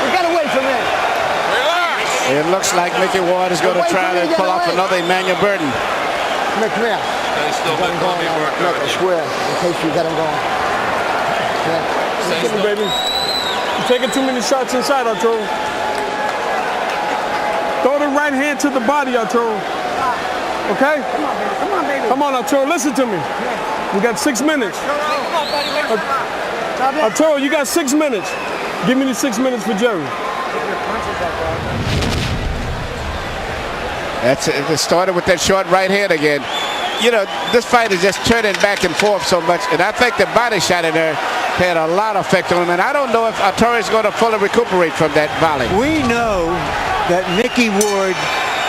We gotta wait for a minute. Relax. It looks like Mickey Ward is going to try to pull off another Emmanuel Burton. Come here. Stay still, but don't be worked Look, already. square, in case you got him going. Yeah. Stay Come still. on, baby. You're taking too many shots inside, Arturo. Throw the right hand to the body, Arturo. Okay? Come on, baby. Come on, Arturo, listen to me. We got 6 minutes. Arturo, you got 6 minutes. Give me the 6 minutes for Jerry. That's it. It started with that short right hand again. You know, this fight is just turning back and forth so much, and I think the body shot in there had a lot of effect on him, and I don't know if Arturo is going to fully recuperate from that volley. We know that Mickey Ward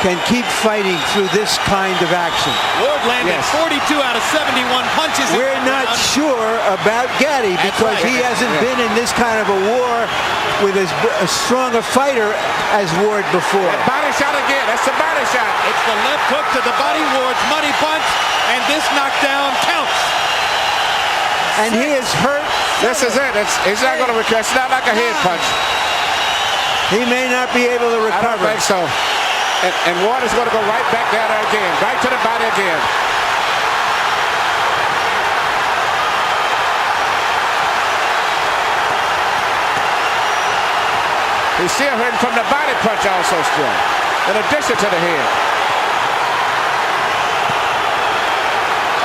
can keep fighting through this kind of action. Ward landed 42 out of 71 punches. We're not sure about Gatti because he hasn't been in this kind of a war with as strong a fighter as Ward before. That body shot again. That's the body shot. It's the left hook to the body. Ward's money punch, and this knockdown counts. And he is hurt. This is it. He's not going to recover. It's not like a head punch. He may not be able to I don't recover. think so. And Ward is going to go right back down there again. Right to the body again. He's still hurting from the body punch also still, in addition to the head.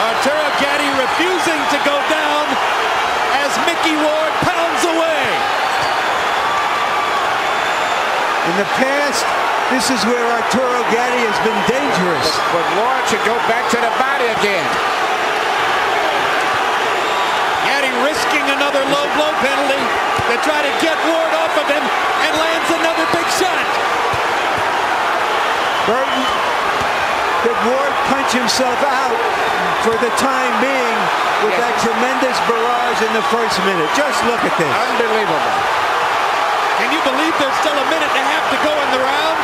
Arturo Gatti refusing to go down as Mickey Ward pounds away. In the past, this is where Arturo Gatti has been dangerous. But Ward should go back to the body again. Gatti risking another low blow penalty to try to get Ward off of him, and lands another big shot. Burton, could Ward punch himself out for the time being with that tremendous barrage in the first minute? Just look at this. Unbelievable. Can you believe there's still a minute and a half to go in the round?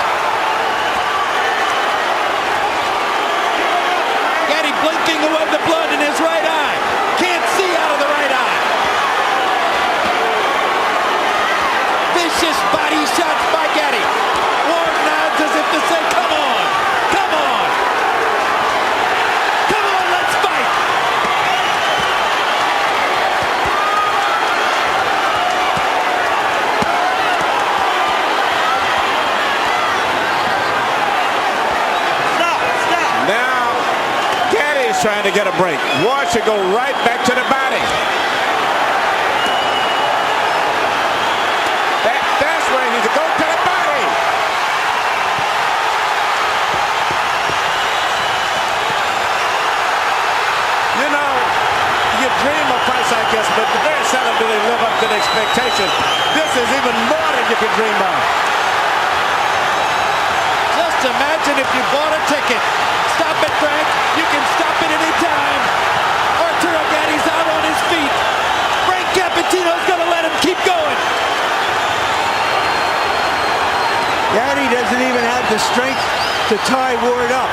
Gatti blinking away the blood in his right eye. Can't see out of the right eye. Vicious body shots by Gatti. Ward nods as if to say, come on, come on. Come on, let's fight. Now, Gatti is trying to get a break. Ward should go right back to the body. That's where he needs to go to the body. You know, you dream of fights like this, but very seldom do they live up to the expectations. This is even more than you could dream of. Just imagine if you bought a ticket. Stop it, Frank. You can stop it any time. Arturo Gatti's out on his feet. Frank Cappuccino's going to let him keep going. Gatti doesn't even have the strength to tie Ward up.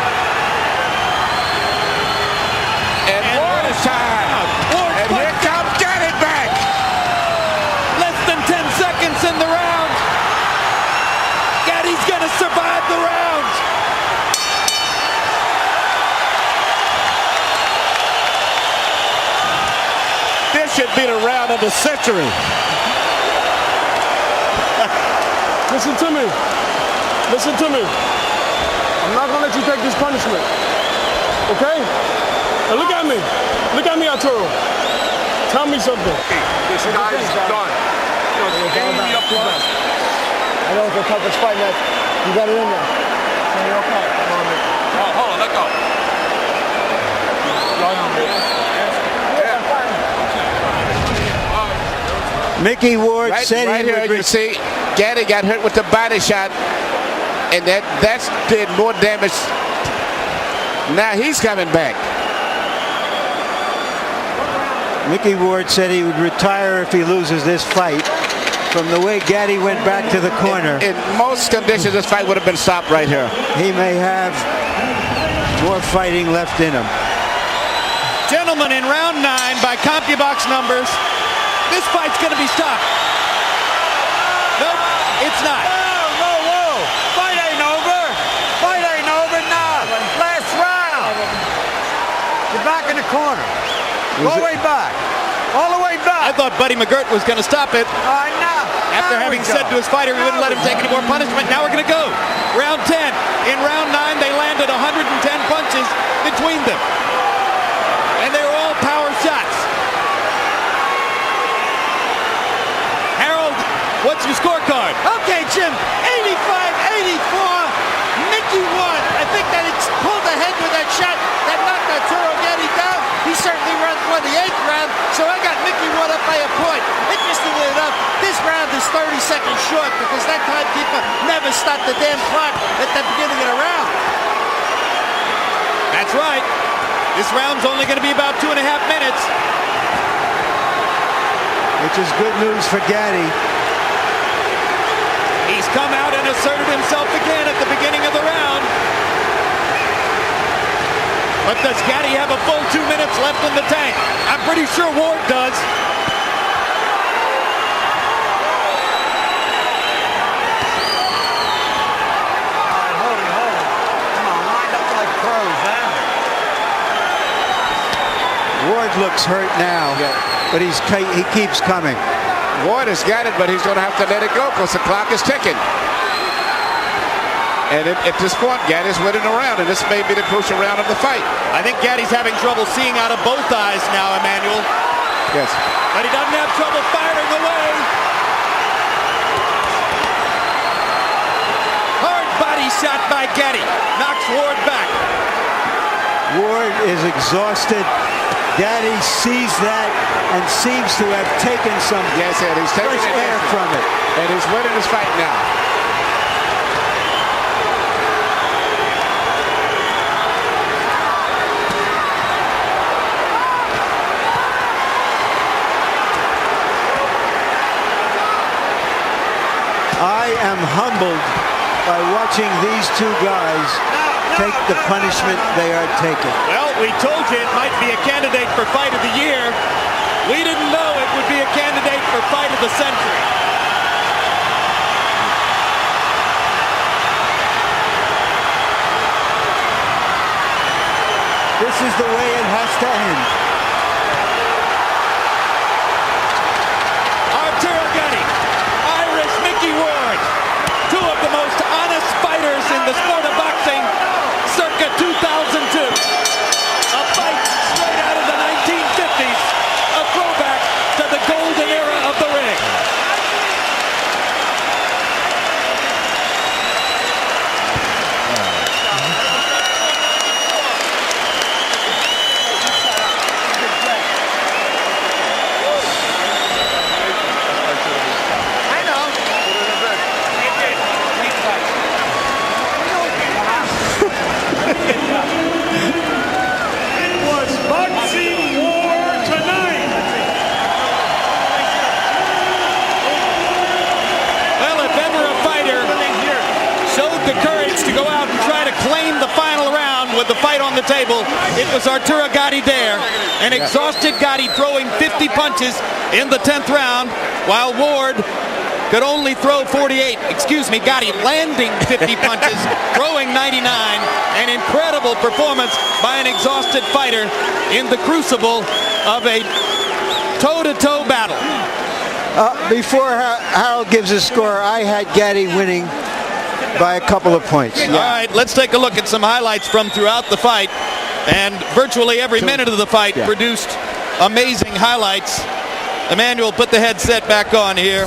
And Ward is tied. And here comes Gatti back. Less than 10 seconds in the round. Gatti's going to survive. should be the round of the century. Listen to me. Listen to me. I'm not going to let you take this punishment. Okay? Now look at me. Look at me, Arturo. Tell me something. This guy's done. Game me up to best. I know it's the toughest fight, man. You got it in there. So you're okay. Come on, man. Oh, hold on, let go. Mickey Ward said right he here, would you see, Gatti got hurt with the body shot, and that's did more damage. Now he's coming back. Mickey Ward said he would retire if he loses this fight. From the way Gatti went back to the corner. In most conditions, this fight would have been stopped right here. He may have more fighting left in him. Gentlemen, in round 9, by CompuBox numbers, this fight's going to be stopped. Nope, it's not. Whoa. Fight ain't over. Fight ain't over now. Last round. You're back in the corner. All the way back. All the way back. I thought Buddy McGirt was going to stop it. No. After having said to his fighter he wouldn't let him take any more punishment. Now we're going to go. Round 10. In round 9, they landed 110 punches between them. And they were all power shots. Harold, what's your scorecard? Okay, Jim, 85-84. Mickey won. I think that it's pulled ahead with that shot that knocked Arturo Gatti down. He certainly ran for the 8th round, so I got Mickey Ward up by a point. Interestingly enough, this round is 30 seconds short because that timekeeper never stopped the damn clock at the beginning of the round. That's right. This round's only going to be about 2.5 minutes. Which is good news for Gatti. He's come out and asserted himself again at the beginning of the round. But does Gatti have a full 2 minutes left in the tank? I'm pretty sure Ward does. Hold it. Come on, wind up like pros, huh? Ward looks hurt now, but he keeps coming. Ward has got it, but he's going to have to let it go because the clock is ticking. And at this point, Gatti's winning the round, and this may be the crucial round of the fight. I think Gatti's having trouble seeing out of both eyes now, Emmanuel. Yes. But he doesn't have trouble firing away. Hard body shot by Gatti. Knocks Ward back. Ward is exhausted. Gatti sees that and seems to have taken some Yes, and he's taking fresh air from it. And he's winning this fight now. I am humbled by watching these two guys take the punishment they are taking. Well, we told you it might be a candidate for Fight of the Year. We didn't know it would be a candidate for Fight of the Century. This is the way it has to end. Arturo Gatti, Irish Mickey Ward, two of the most honest fighters in the sport of boxing, circa 2002. A fight straight out of the 1950s, a throwback to the golden era of the ring. With the fight on the table, it was Arturo Gatti there, an exhausted Gatti throwing 50 punches in the 10th round, while Ward could only throw 48. Excuse me, Gatti landing 50 punches, throwing 99. An incredible performance by an exhausted fighter in the crucible of a toe-to-toe battle. Before Harold gives a score, I had Gatti winning by a couple of points. All right, let's take a look at some highlights from throughout the fight. And virtually every minute of the fight produced amazing highlights. Emmanuel, put the headset back on here.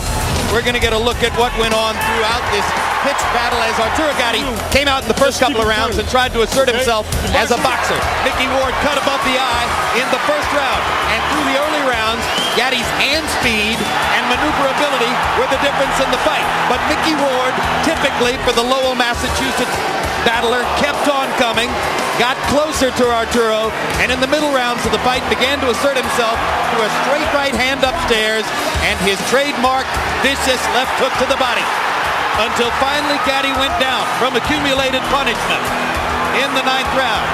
We're going to get a look at what went on throughout this pitched battle as Arturo Gatti came out in the first couple of rounds and tried to assert himself as a boxer. Mickey Ward cut above the eye in the first round. And through the early rounds, Gatti's hand speed and maneuverability were the difference in the fight. But Mickey Ward, typically for the Lowell, Massachusetts battler, kept on coming, got closer to Arturo, and in the middle rounds of the fight began to assert himself through a straight right hand upstairs and his trademark vicious left hook to the body. Until finally Gatti went down from accumulated punishment in the 9th round.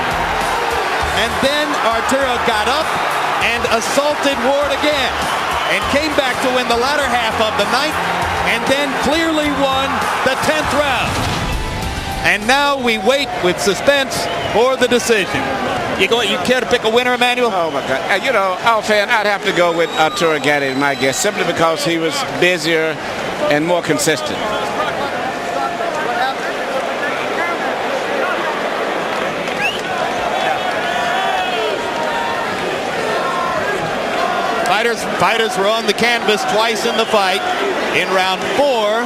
And then Arturo got up and assaulted Ward again and came back to win the latter half of the 9th and then clearly won the 10th round. And now we wait with suspense for the decision. You care to pick a winner, Emmanuel? Oh, my God. You know, offhand, I'd have to go with Arturo Gatti, my guess, simply because he was busier and more consistent. Fighters were on the canvas twice in the fight. In round 4,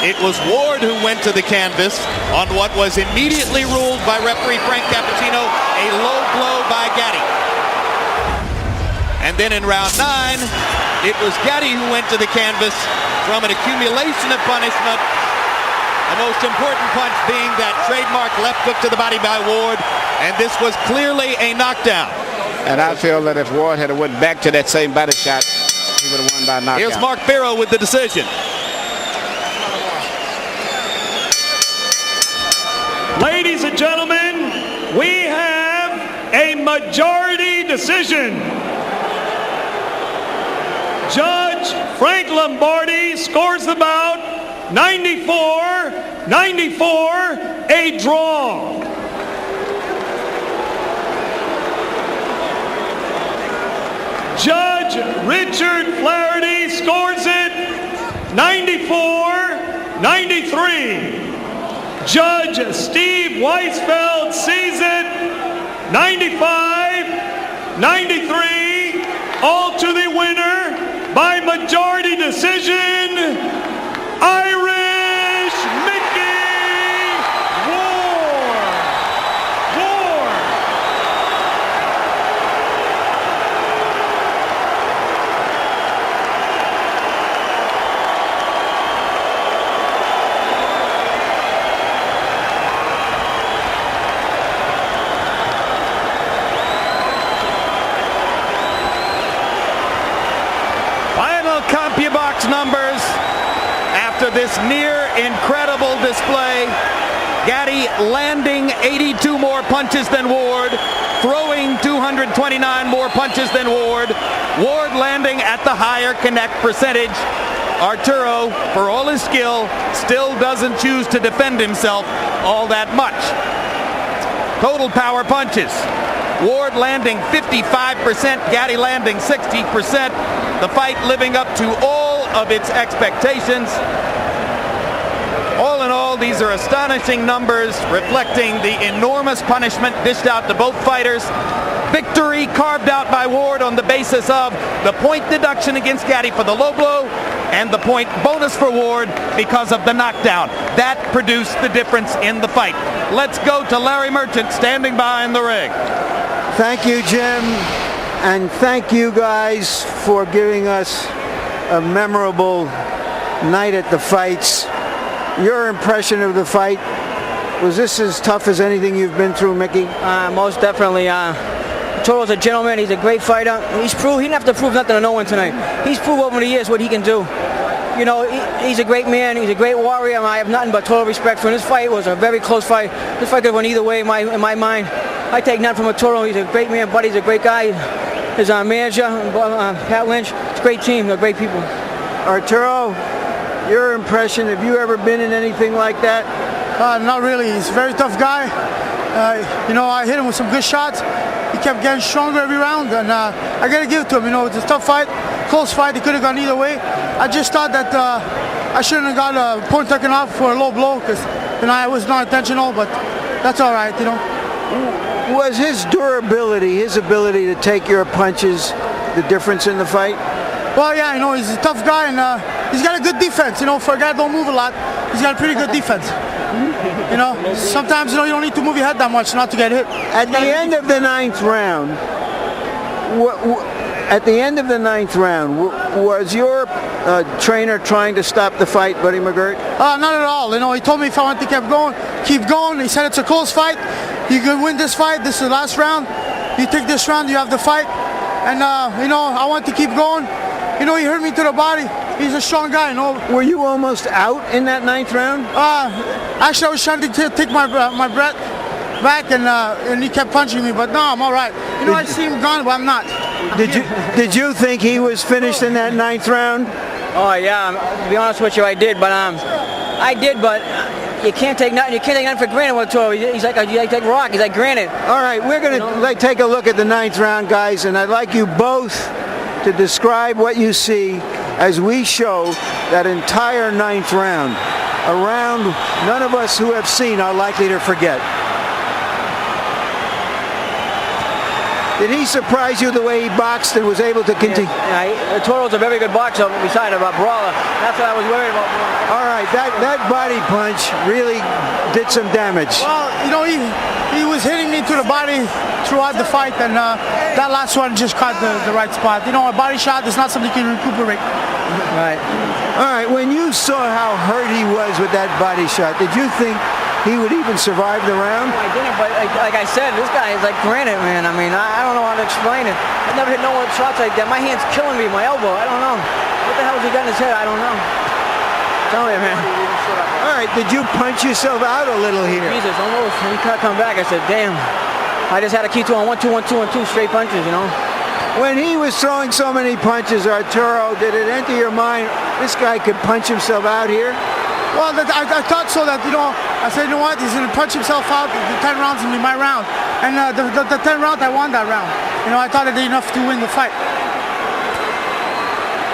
it was Ward who went to the canvas on what was immediately ruled by referee Frank Cappuccino a low blow by Gatti. And then in round 9, it was Gatti who went to the canvas from an accumulation of punishment. The most important punch being that trademark left hook to the body by Ward, and this was clearly a knockdown. And I feel that if Ward had went back to that same body shot, he would have won by knockout. Here's Mark Barrow with the decision. Ladies and gentlemen, we have a majority decision. Judge Frank Lombardi scores the bout 94-94, a draw. Judge Richard Flaherty scores it 94-93. Judge Steve Weisfeld sees it 95-93. All to the winner by majority decision, Irish Mickey Ward. CompuBox numbers after this near incredible display. Gatti landing 82 more punches than Ward, throwing 229 more punches than Ward. Ward landing at the higher connect percentage. Arturo, for all his skill, still doesn't choose to defend himself all that much. Total power punches. Ward landing 55%, Gatti landing 60%. The fight living up to all of its expectations. All in all, these are astonishing numbers reflecting the enormous punishment dished out to both fighters. Victory carved out by Ward on the basis of the point deduction against Gatti for the low blow and the point bonus for Ward because of the knockdown. That produced the difference in the fight. Let's go to Larry Merchant standing by in the ring. Thank you, Jim, and thank you guys for giving us a memorable night at the fights. Your impression of the fight, was this as tough as anything you've been through, Mickey? Most definitely. Arturo's a gentleman. He's a great fighter. He didn't have to prove nothing to no one tonight. He's proved over the years what he can do. You know, he's a great man. He's a great warrior. I have nothing but total respect for him. This fight was a very close fight. This fight could have went either way in my mind. I take nothing from Arturo. He's a great man. Buddy's a great guy. His manager, Pat Lynch. It's a great team. They're great people. Arturo, your impression, have you ever been in anything like that? Not really. He's a very tough guy. You know, I hit him with some good shots. He kept getting stronger every round, and I got to give it to him. You know, it's a tough fight, close fight. It could have gone either way. I just thought that I shouldn't have got a point taken off for a low blow because, you know, it was not intentional, but that's all right, you know. Was his durability, his ability to take your punches, the difference in the fight? Well, yeah, you know, he's a tough guy, and he's got a good defense. You know, for a guy that don't move a lot, he's got a pretty good defense. You know, sometimes, you know, you don't need to move your head that much not to get hit. At the end of the ninth round, was your trainer trying to stop the fight, Buddy McGirt? Not at all. You know, he told me if I want to keep going. He said it's a close fight. You can win this fight. This is the last round. You take this round, you have the fight. And, you know, I want to keep going. You know, he hurt me to the body. He's a strong guy, you know. Were you almost out in that ninth round? Actually, I was trying to take my breath back, and he kept punching me. But no, I'm all right. You know, I see him gone, but I'm not. Did you think he was finished in that ninth round? Oh yeah, to be honest with you, I did. But you can't take nothing. You can't take nothing for granted with Arturo. He's like rock. He's like granite. All right, we're gonna take a look at the ninth round, guys, and I'd like you both to describe what you see as we show that entire ninth round. A round none of us who have seen are likely to forget. Did he surprise you the way he boxed and was able to continue? Yeah, Arturo's a very good boxer beside a brawler. That's what I was worried about. All right, that body punch really did some damage. Well, you know, he was hitting me to the body throughout the fight, and that last one just caught the right spot. You know, a body shot is not something you can recuperate. Right. All right, when you saw how hurt he was with that body shot, did you think he would even survive the round? No, I didn't, but like I said, this guy is like granite, man. I mean, I don't know how to explain it. I've never hit no one shots like that. My hand's killing me, my elbow. I don't know. What the hell has he got in his head? I don't know. Tell me, man. All right, did you punch yourself out a little here? Jesus, almost. He can't come back. I said, damn. I just had to keep doing 1, 2, 1, 2, 1, 2 straight punches, you know. When he was throwing so many punches, Arturo, did it enter your mind, this guy could punch himself out here? Well, I thought so that, you know, I said, you know what, he's going to punch himself out. The 10 rounds will be my round. And the 10 round, I won that round. You know, I thought I did enough to win the fight.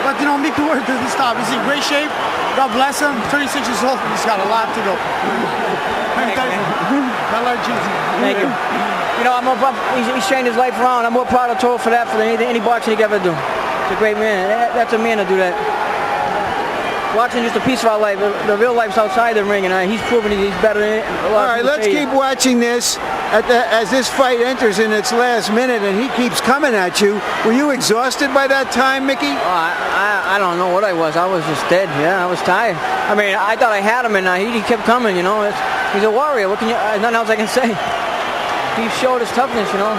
But, you know, Mickey Ward doesn't stop. He's in great shape. God bless him. 36 years old. He's got a lot to go. Thank you. You know, he's trained his life around. I'm more proud of Arturo for that, for any boxing he could ever do. He's a great man. That's a man to do that. Watching just a piece of our life. The real life's outside the ring, and he's proven he's better than it. All right, let's keep watching this as this fight enters in its last minute, and he keeps coming at you. Were you exhausted by that time, Mickey? I don't know what I was. I was just dead. Yeah, I was tired. I mean, I thought I had him, and he kept coming. You know, he's a warrior. What can you? Nothing else I can say. He showed his toughness, you know.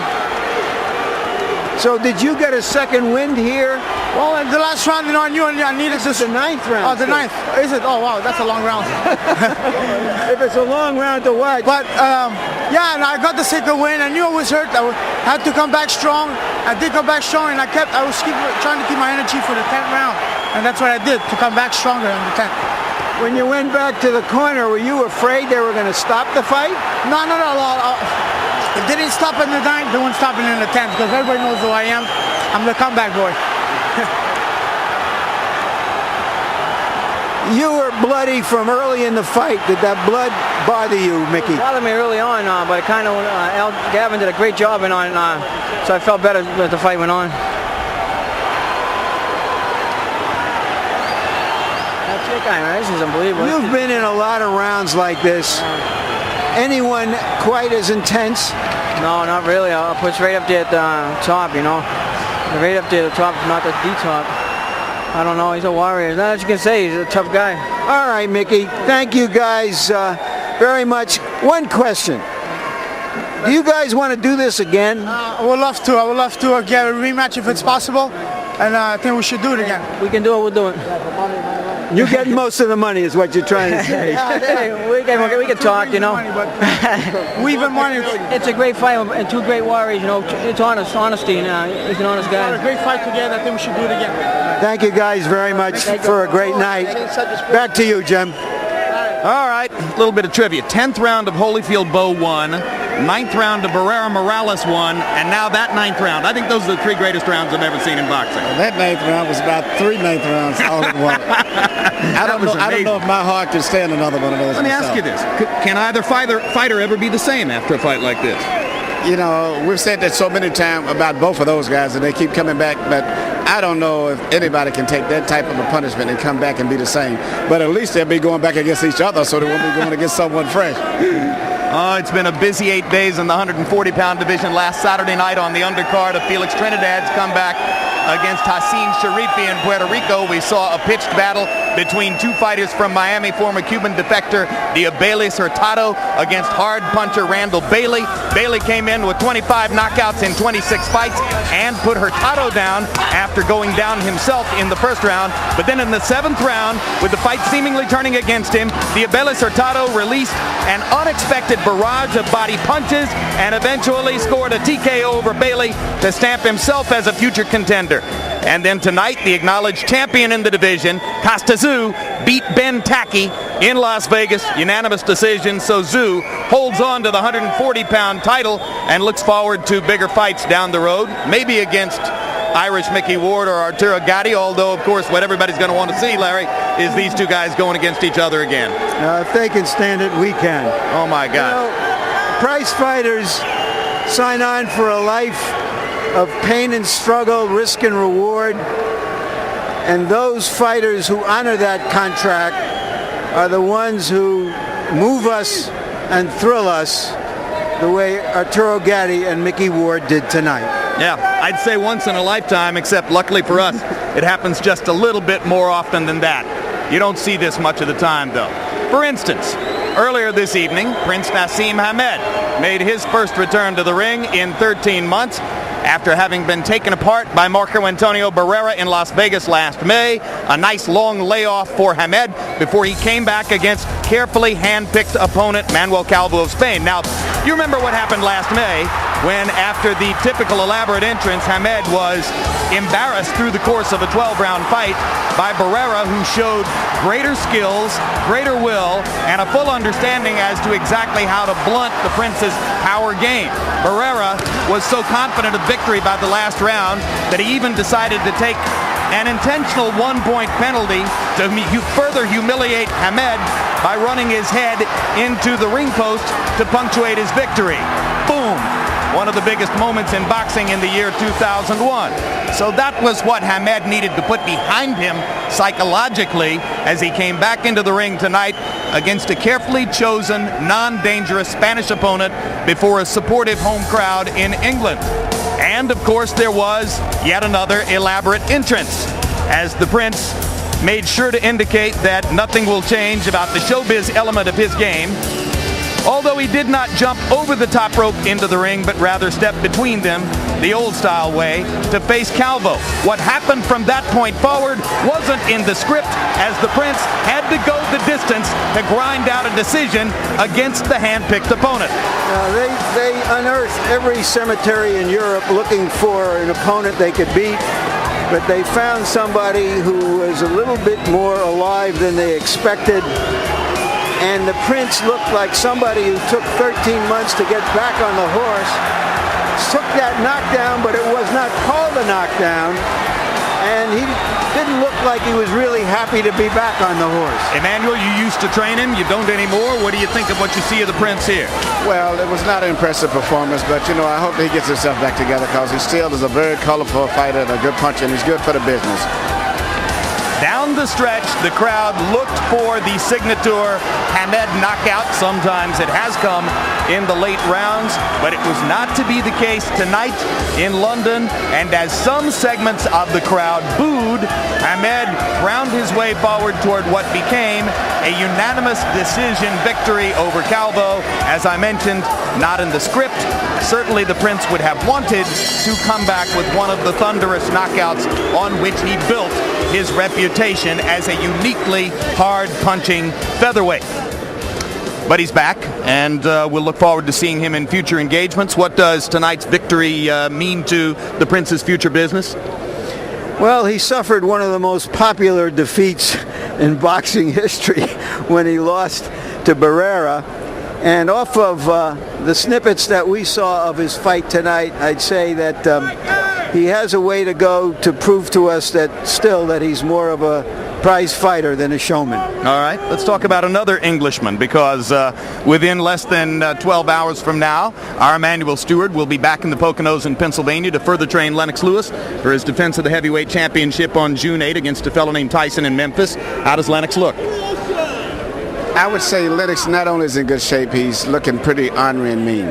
So did you get a second wind here? Well, in the last round, you know, I knew I needed this. This is the ninth round. Oh, the ninth. Is it? Oh, wow, that's a long round. If it's a long round to watch. But, yeah, and I got the second win. I knew I was hurt. I had to come back strong. I did come back strong, and I was trying to keep my energy for the 10th round. And that's what I did, to come back stronger in the 10th. When you went back to the corner, were you afraid they were going to stop the fight? No. If they didn't stop in the 9th, they won't stop it in the 10th, because everybody knows who I am. I'm the comeback boy. You were bloody from early in the fight. Did that blood bother you, Mickey? It bothered me early on, but it kind of Gavin did a great job, so I felt better as the fight went on. That's it, guy, man. This is unbelievable. You've been in a lot of rounds like this. Anyone quite as intense? No, not really. I'll put right up there at the top, you know. Right up there at the top, not the D-top. I don't know. He's a warrior. Not as you can say. He's a tough guy. All right, Mickey. Thank you guys very much. One question. Do you guys want to do this again? I would love to. I would love to get a rematch if it's possible. And I think we should do it again. We can do it. We'll do it. You get most of the money is what you're trying to say. we can talk, you know. We even money. It's a great fight and two great warriors, you know. It's honesty, and he's an honest guy. A great fight together. I think we should do it again. Thank you guys very much for a great night. Back to you, Jim. All right, a little bit of trivia. 10th round of Holyfield Bow 1. 9th round to Barrera Morales won, and now that 9th round. I think those are the 3 greatest rounds I've ever seen in boxing. Well, that 9th round was about 3 9th rounds all in one. I don't know if my heart can stand another one of those. Let me ask you this. Can either fighter ever be the same after a fight like this? You know, we've said that so many times about both of those guys, and they keep coming back, but I don't know if anybody can take that type of a punishment and come back and be the same. But at least they'll be going back against each other, so they won't be going against someone fresh. Oh, it's been a busy 8 days in the 140-pound division. Last Saturday night on the undercard of Felix Trinidad's comeback against Hassan Sharifi in Puerto Rico, we saw a pitched battle between 2 fighters from Miami, former Cuban defector Diabeles Hurtado against hard puncher Randall Bailey. Bailey came in with 25 knockouts in 26 fights and put Hurtado down after going down himself in the first round. But then in the 7th round, with the fight seemingly turning against him, Diabeles Hurtado released an unexpected barrage of body punches and eventually scored a TKO over Bailey to stamp himself as a future contender. And then tonight, the acknowledged champion in the division, Costa Tszyu, beat Ben Taki in Las Vegas, unanimous decision. So Tszyu holds on to the 140-pound title and looks forward to bigger fights down the road, maybe against Irish Mickey Ward or Arturo Gatti, although, of course, what everybody's going to want to see, Larry, is these 2 guys going against each other again. If they can stand it, we can. Oh, my God. You know, prize fighters sign on for a life of pain and struggle, risk and reward. And those fighters who honor that contract are the ones who move us and thrill us the way Arturo Gatti and Mickey Ward did tonight. Yeah, I'd say once in a lifetime, except luckily for us, it happens just a little bit more often than that. You don't see this much of the time, though. For instance, earlier this evening, Prince Nassim Hamed made his first return to the ring in 13 months after having been taken apart by Marco Antonio Barrera in Las Vegas last May. A nice long layoff for Hamed before he came back against carefully hand-picked opponent Manuel Calvo of Spain. Now, you remember what happened last May when, after the typical elaborate entrance, Hamed was embarrassed through the course of a 12-round fight by Barrera, who showed greater skills, greater will, and a full understanding as to exactly how to blunt the Prince's power game. Barrera was so confident of victory by the last round that he even decided to take an intentional 1-point penalty to further humiliate Hamed by running his head into the ring post to punctuate his victory. Boom! One of the biggest moments in boxing in the year 2001. So that was what Hamed needed to put behind him psychologically as he came back into the ring tonight against a carefully chosen, non-dangerous Spanish opponent before a supportive home crowd in England. And, of course, there was yet another elaborate entrance, as the Prince made sure to indicate that nothing will change about the showbiz element of his game, although he did not jump over the top rope into the ring, but rather stepped between them the old-style way to face Calvo. What happened from that point forward wasn't in the script, as the Prince had to go the distance to grind out a decision against the hand-picked opponent. They unearthed every cemetery in Europe looking for an opponent they could beat, but they found somebody who was a little bit more alive than they expected. And the Prince looked like somebody who took 13 months to get back on the horse, took that knockdown, but it was not called a knockdown, and he didn't look like he was really happy to be back on the horse. Emmanuel, you used to train him, you don't anymore. What do you think of what you see of the Prince here? Well, it was not an impressive performance, but, you know, I hope that he gets himself back together, because he still is a very colorful fighter and a good puncher, and he's good for the business. Down the stretch, the crowd looked for the signature Hamed knockout. Sometimes it has come in the late rounds, but it was not to be the case tonight in London. And as some segments of the crowd booed, Hamed ground his way forward toward what became a unanimous decision victory over Calvo. As I mentioned, not in the script. Certainly the Prince would have wanted to come back with one of the thunderous knockouts on which he built his reputation as a uniquely hard-punching featherweight. But he's back, and we'll look forward to seeing him in future engagements. What does tonight's victory mean to the Prince's future business? Well, he suffered one of the most popular defeats in boxing history when he lost to Barrera. And off of the snippets that we saw of his fight tonight, I'd say that he has a way to go to prove to us that he's more of a prize fighter than a showman. All right, let's talk about another Englishman, because within less than 12 hours from now, our Emmanuel Stewart will be back in the Poconos in Pennsylvania to further train Lennox Lewis for his defense of the heavyweight championship on June 8 against a fellow named Tyson in Memphis. How does Lennox look? I would say Lennox not only is in good shape, he's looking pretty ornery and mean.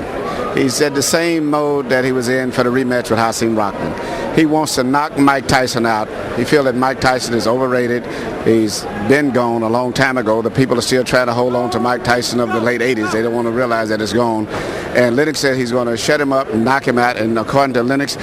He's at the same mode that he was in for the rematch with Hasim Rahman. He wants to knock Mike Tyson out. He feels that Mike Tyson is overrated. He's been gone a long time ago. The people are still trying to hold on to Mike Tyson of the late 80s. They don't want to realize that it's gone. And Lennox said he's going to shut him up and knock him out. And according to Lennox,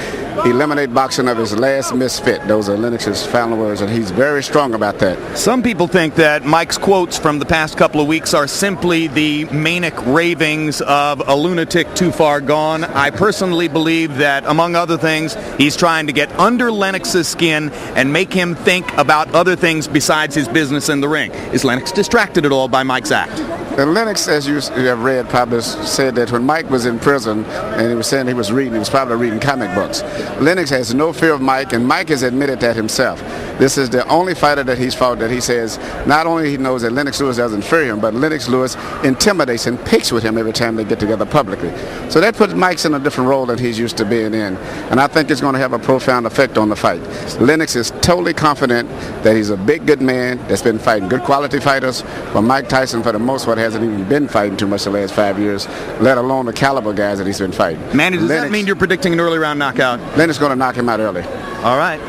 eliminate boxing of his last misfit. Those are Lennox's final words, and he's very strong about that. Some people think that Mike's quotes from the past couple of weeks are simply the manic ravings of a lunatic too far gone. I personally believe that, among other things, he's trying to get under Lennox's skin and make him think about other things besides his business in the ring. Is Lennox distracted at all by Mike's act? And Lennox, as you have read, probably said that when Mike was in prison and he was saying he was probably reading comic books. Lennox has no fear of Mike, and Mike has admitted that himself. This is the only fighter that he's fought that he says not only he knows that Lennox Lewis doesn't fear him, but Lennox Lewis intimidates and picks with him every time they get together publicly. So that puts Mike's in a different role than he's used to being in, and I think it's going to have a profound effect on the fight. Lennox is totally confident that he's a big, good man that's been fighting good quality fighters, but Mike Tyson, for the most part, hasn't even been fighting too much the last 5 years, let alone the caliber guys that he's been fighting. Manny, does that mean you're predicting an early round knockout? Lennox going to knock him out early. All right.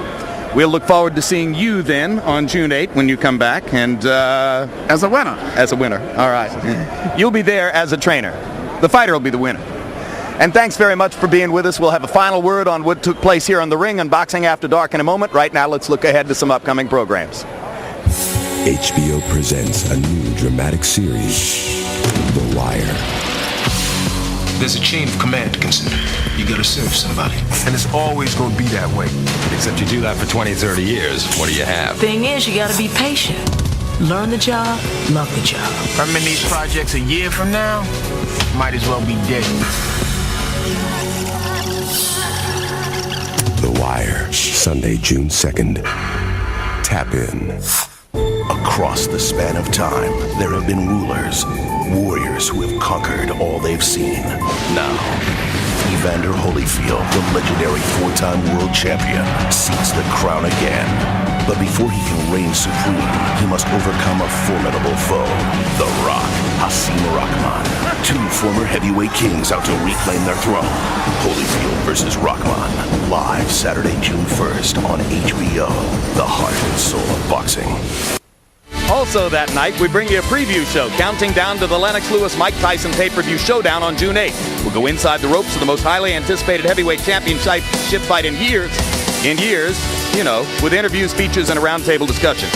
We'll look forward to seeing you then on June 8 when you come back, and as a winner. As a winner. All right. You'll be there as a trainer. The fighter will be the winner. And thanks very much for being with us. We'll have a final word on what took place here on the ring on Boxing After Dark in a moment. Right now, let's look ahead to some upcoming programs. HBO presents a new dramatic series, The Wire. There's a chain of command to consider. You gotta serve somebody. And it's always gonna be that way. Except you do that for 20, 30 years. What do you have? Thing is, you gotta be patient. Learn the job, love the job. I'm in these projects a year from now, might as well be dead. The Wire, Sunday, June 2nd. Tap in. Across the span of time, there have been rulers, warriors who have conquered all they've seen. Now, Evander Holyfield, the legendary four-time world champion, seeks the crown again. But before he can reign supreme, he must overcome a formidable foe, The Rock, Hasim Rahman. Two former heavyweight kings out to reclaim their throne. Holyfield versus Rahman, live Saturday, June 1st on HBO, the heart and soul of boxing. Also that night, we bring you a preview show counting down to the Lennox Lewis-Mike Tyson pay-per-view showdown on June 8th. We'll go inside the ropes of the most highly anticipated heavyweight championship fight in years, you know, with interviews, features, and a roundtable discussion.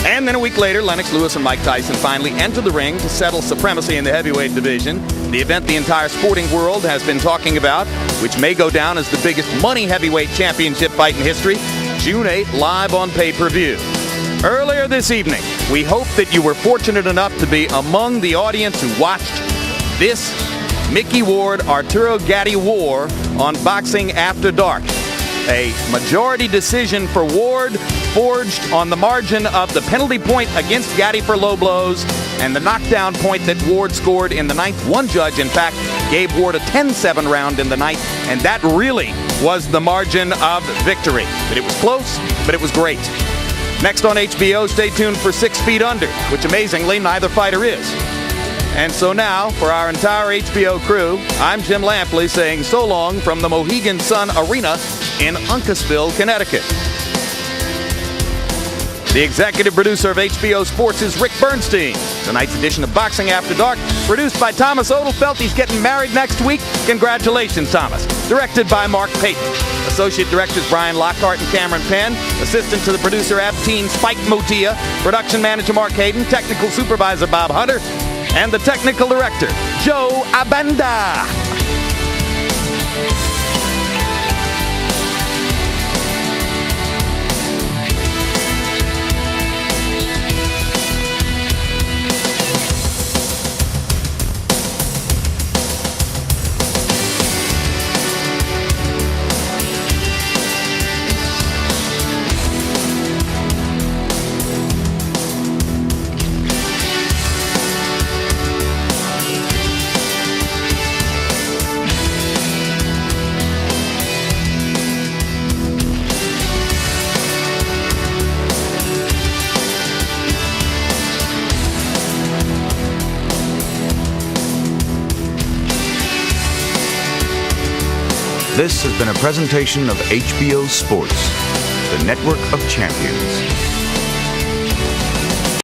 And then a week later, Lennox Lewis and Mike Tyson finally enter the ring to settle supremacy in the heavyweight division, the event the entire sporting world has been talking about, which may go down as the biggest money heavyweight championship fight in history, June 8th, live on pay-per-view. Earlier this evening, we hope that you were fortunate enough to be among the audience who watched this Mickey Ward, Arturo Gatti war on Boxing After Dark. A majority decision for Ward, forged on the margin of the penalty point against Gatti for low blows and the knockdown point that Ward scored in the ninth. One judge, in fact, gave Ward a 10-7 round in the ninth, and that really was the margin of victory. But it was close, but it was great. Next on HBO, stay tuned for 6 Feet Under, which amazingly neither fighter is. And so now, for our entire HBO crew, I'm Jim Lampley saying so long from the Mohegan Sun Arena in Uncasville, Connecticut. The executive producer of HBO Sports is Rick Bernstein. Tonight's edition of Boxing After Dark, produced by Thomas Odelfelt. He's getting married next week. Congratulations, Thomas. Directed by Mark Payton. Associate directors Brian Lockhart and Cameron Penn. Assistant to the producer Abteen Spike Motia. Production manager Mark Hayden. Technical supervisor Bob Hunter. And the technical director, Joe Abanda. This has been a presentation of HBO Sports, the network of champions.